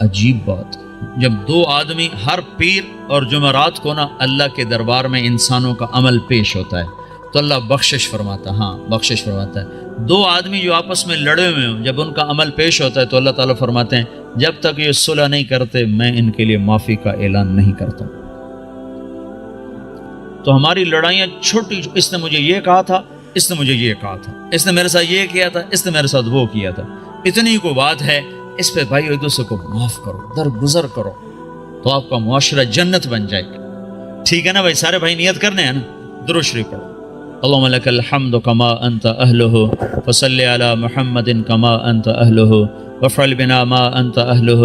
عجیب بات، جب 2 آدمی ہر پیر اور جمعرات کو نا اللہ کے دربار میں انسانوں کا عمل پیش ہوتا ہے تو اللہ بخشش فرماتا ہے، ہاں بخشش فرماتا ہے۔ 2 آدمی جو آپس میں لڑے ہوئے ہوں، جب ان کا عمل پیش ہوتا ہے تو اللہ تعالیٰ فرماتے ہیں جب تک یہ صلح نہیں کرتے میں ان کے لیے معافی کا اعلان نہیں کرتا۔ تو ہماری لڑائیاں چھوٹی، اس نے مجھے یہ کہا تھا، اس نے مجھے یہ کہا تھا، اس نے میرے ساتھ یہ کیا تھا، اس نے میرے ساتھ وہ کیا تھا، اتنی کو بات ہے، اس پہ بھائی ایک دوسرے کو معاف کرو، درگزر کرو، تو آپ کا معاشرہ جنت بن جائے گا۔ ٹھیک ہے نا بھائی؟ سارے بھائی نیت کرنے ہیں نا؟ درود شریف پڑھو۔ اللهم لك الحمد كما أنت أهله فصل على محمد كما أنت أهله وافعل بنا ما أنت أهله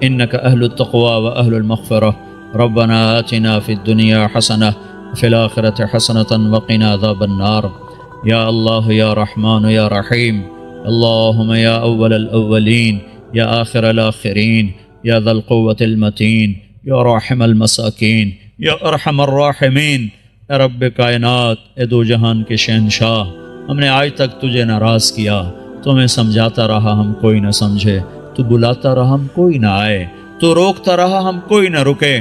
إنك أهل التقوى وأهل المغفرة ربنا آتنا في الدنيا حسنة وفي الآخرة حسنة وقنا عذاب النار يا الله يا رحمن يا رحيم اللهم يا أول الأولين يا آخر الآخرين يا ذا القوة المتين يا راحم المساكين يا أرحم الراحمين اے رب کائنات، اے 2 جہان کے شہنشاہ، ہم نے آج تک تجھے ناراض کیا، تو ہمیں سمجھاتا رہا ہم کوئی نہ سمجھے، تو بلاتا رہا ہم کوئی نہ آئے، تو روکتا رہا ہم کوئی نہ رکے۔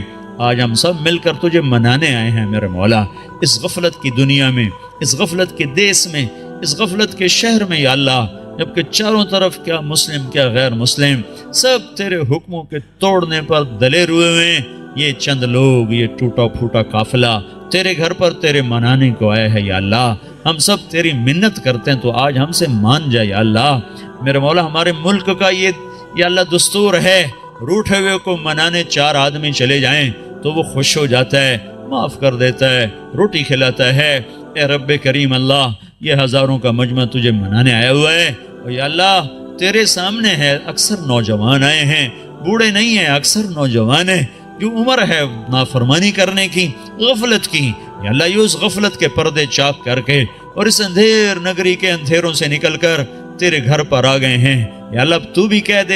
آج ہم سب مل کر تجھے منانے آئے ہیں میرے مولا، اس غفلت کی دنیا میں، اس غفلت کے دیس میں، اس غفلت کے شہر میں یا اللہ، جبکہ چاروں طرف کیا مسلم کیا غیر مسلم سب تیرے حکموں کے توڑنے پر دلیر ہوئے ہیں۔ یہ چند لوگ، یہ ٹوٹا پھوٹا قافلہ تیرے گھر پر تیرے منانے کو آئے ہیں یا اللہ، ہم سب تیری منت کرتے ہیں تو آج ہم سے مان جائے یا اللہ۔ میرے مولا، ہمارے ملک کا یہ یا اللہ دستور ہے، روٹھے ہوئے کو منانے 4 آدمی چلے جائیں تو وہ خوش ہو جاتا ہے، معاف کر دیتا ہے، روٹی کھلاتا ہے۔ اے رب کریم اللہ، یہ ہزاروں کا مجمع تجھے منانے آیا ہوا ہے، اور یا اللہ تیرے سامنے ہے، اکثر نوجوان آئے ہیں، بوڑھے نہیں ہیں، اکثر نوجوان ہیں، جو عمر ہے نافرمانی کرنے کی، غفلت کی۔ یا اللہ یہ اس غفلت کے پردے چاک کر کے اور اس اندھیر نگری کے اندھیروں سے نکل کر تیرے گھر پر آ گئے ہیں۔ یا اللہ اب تو بھی کہہ دے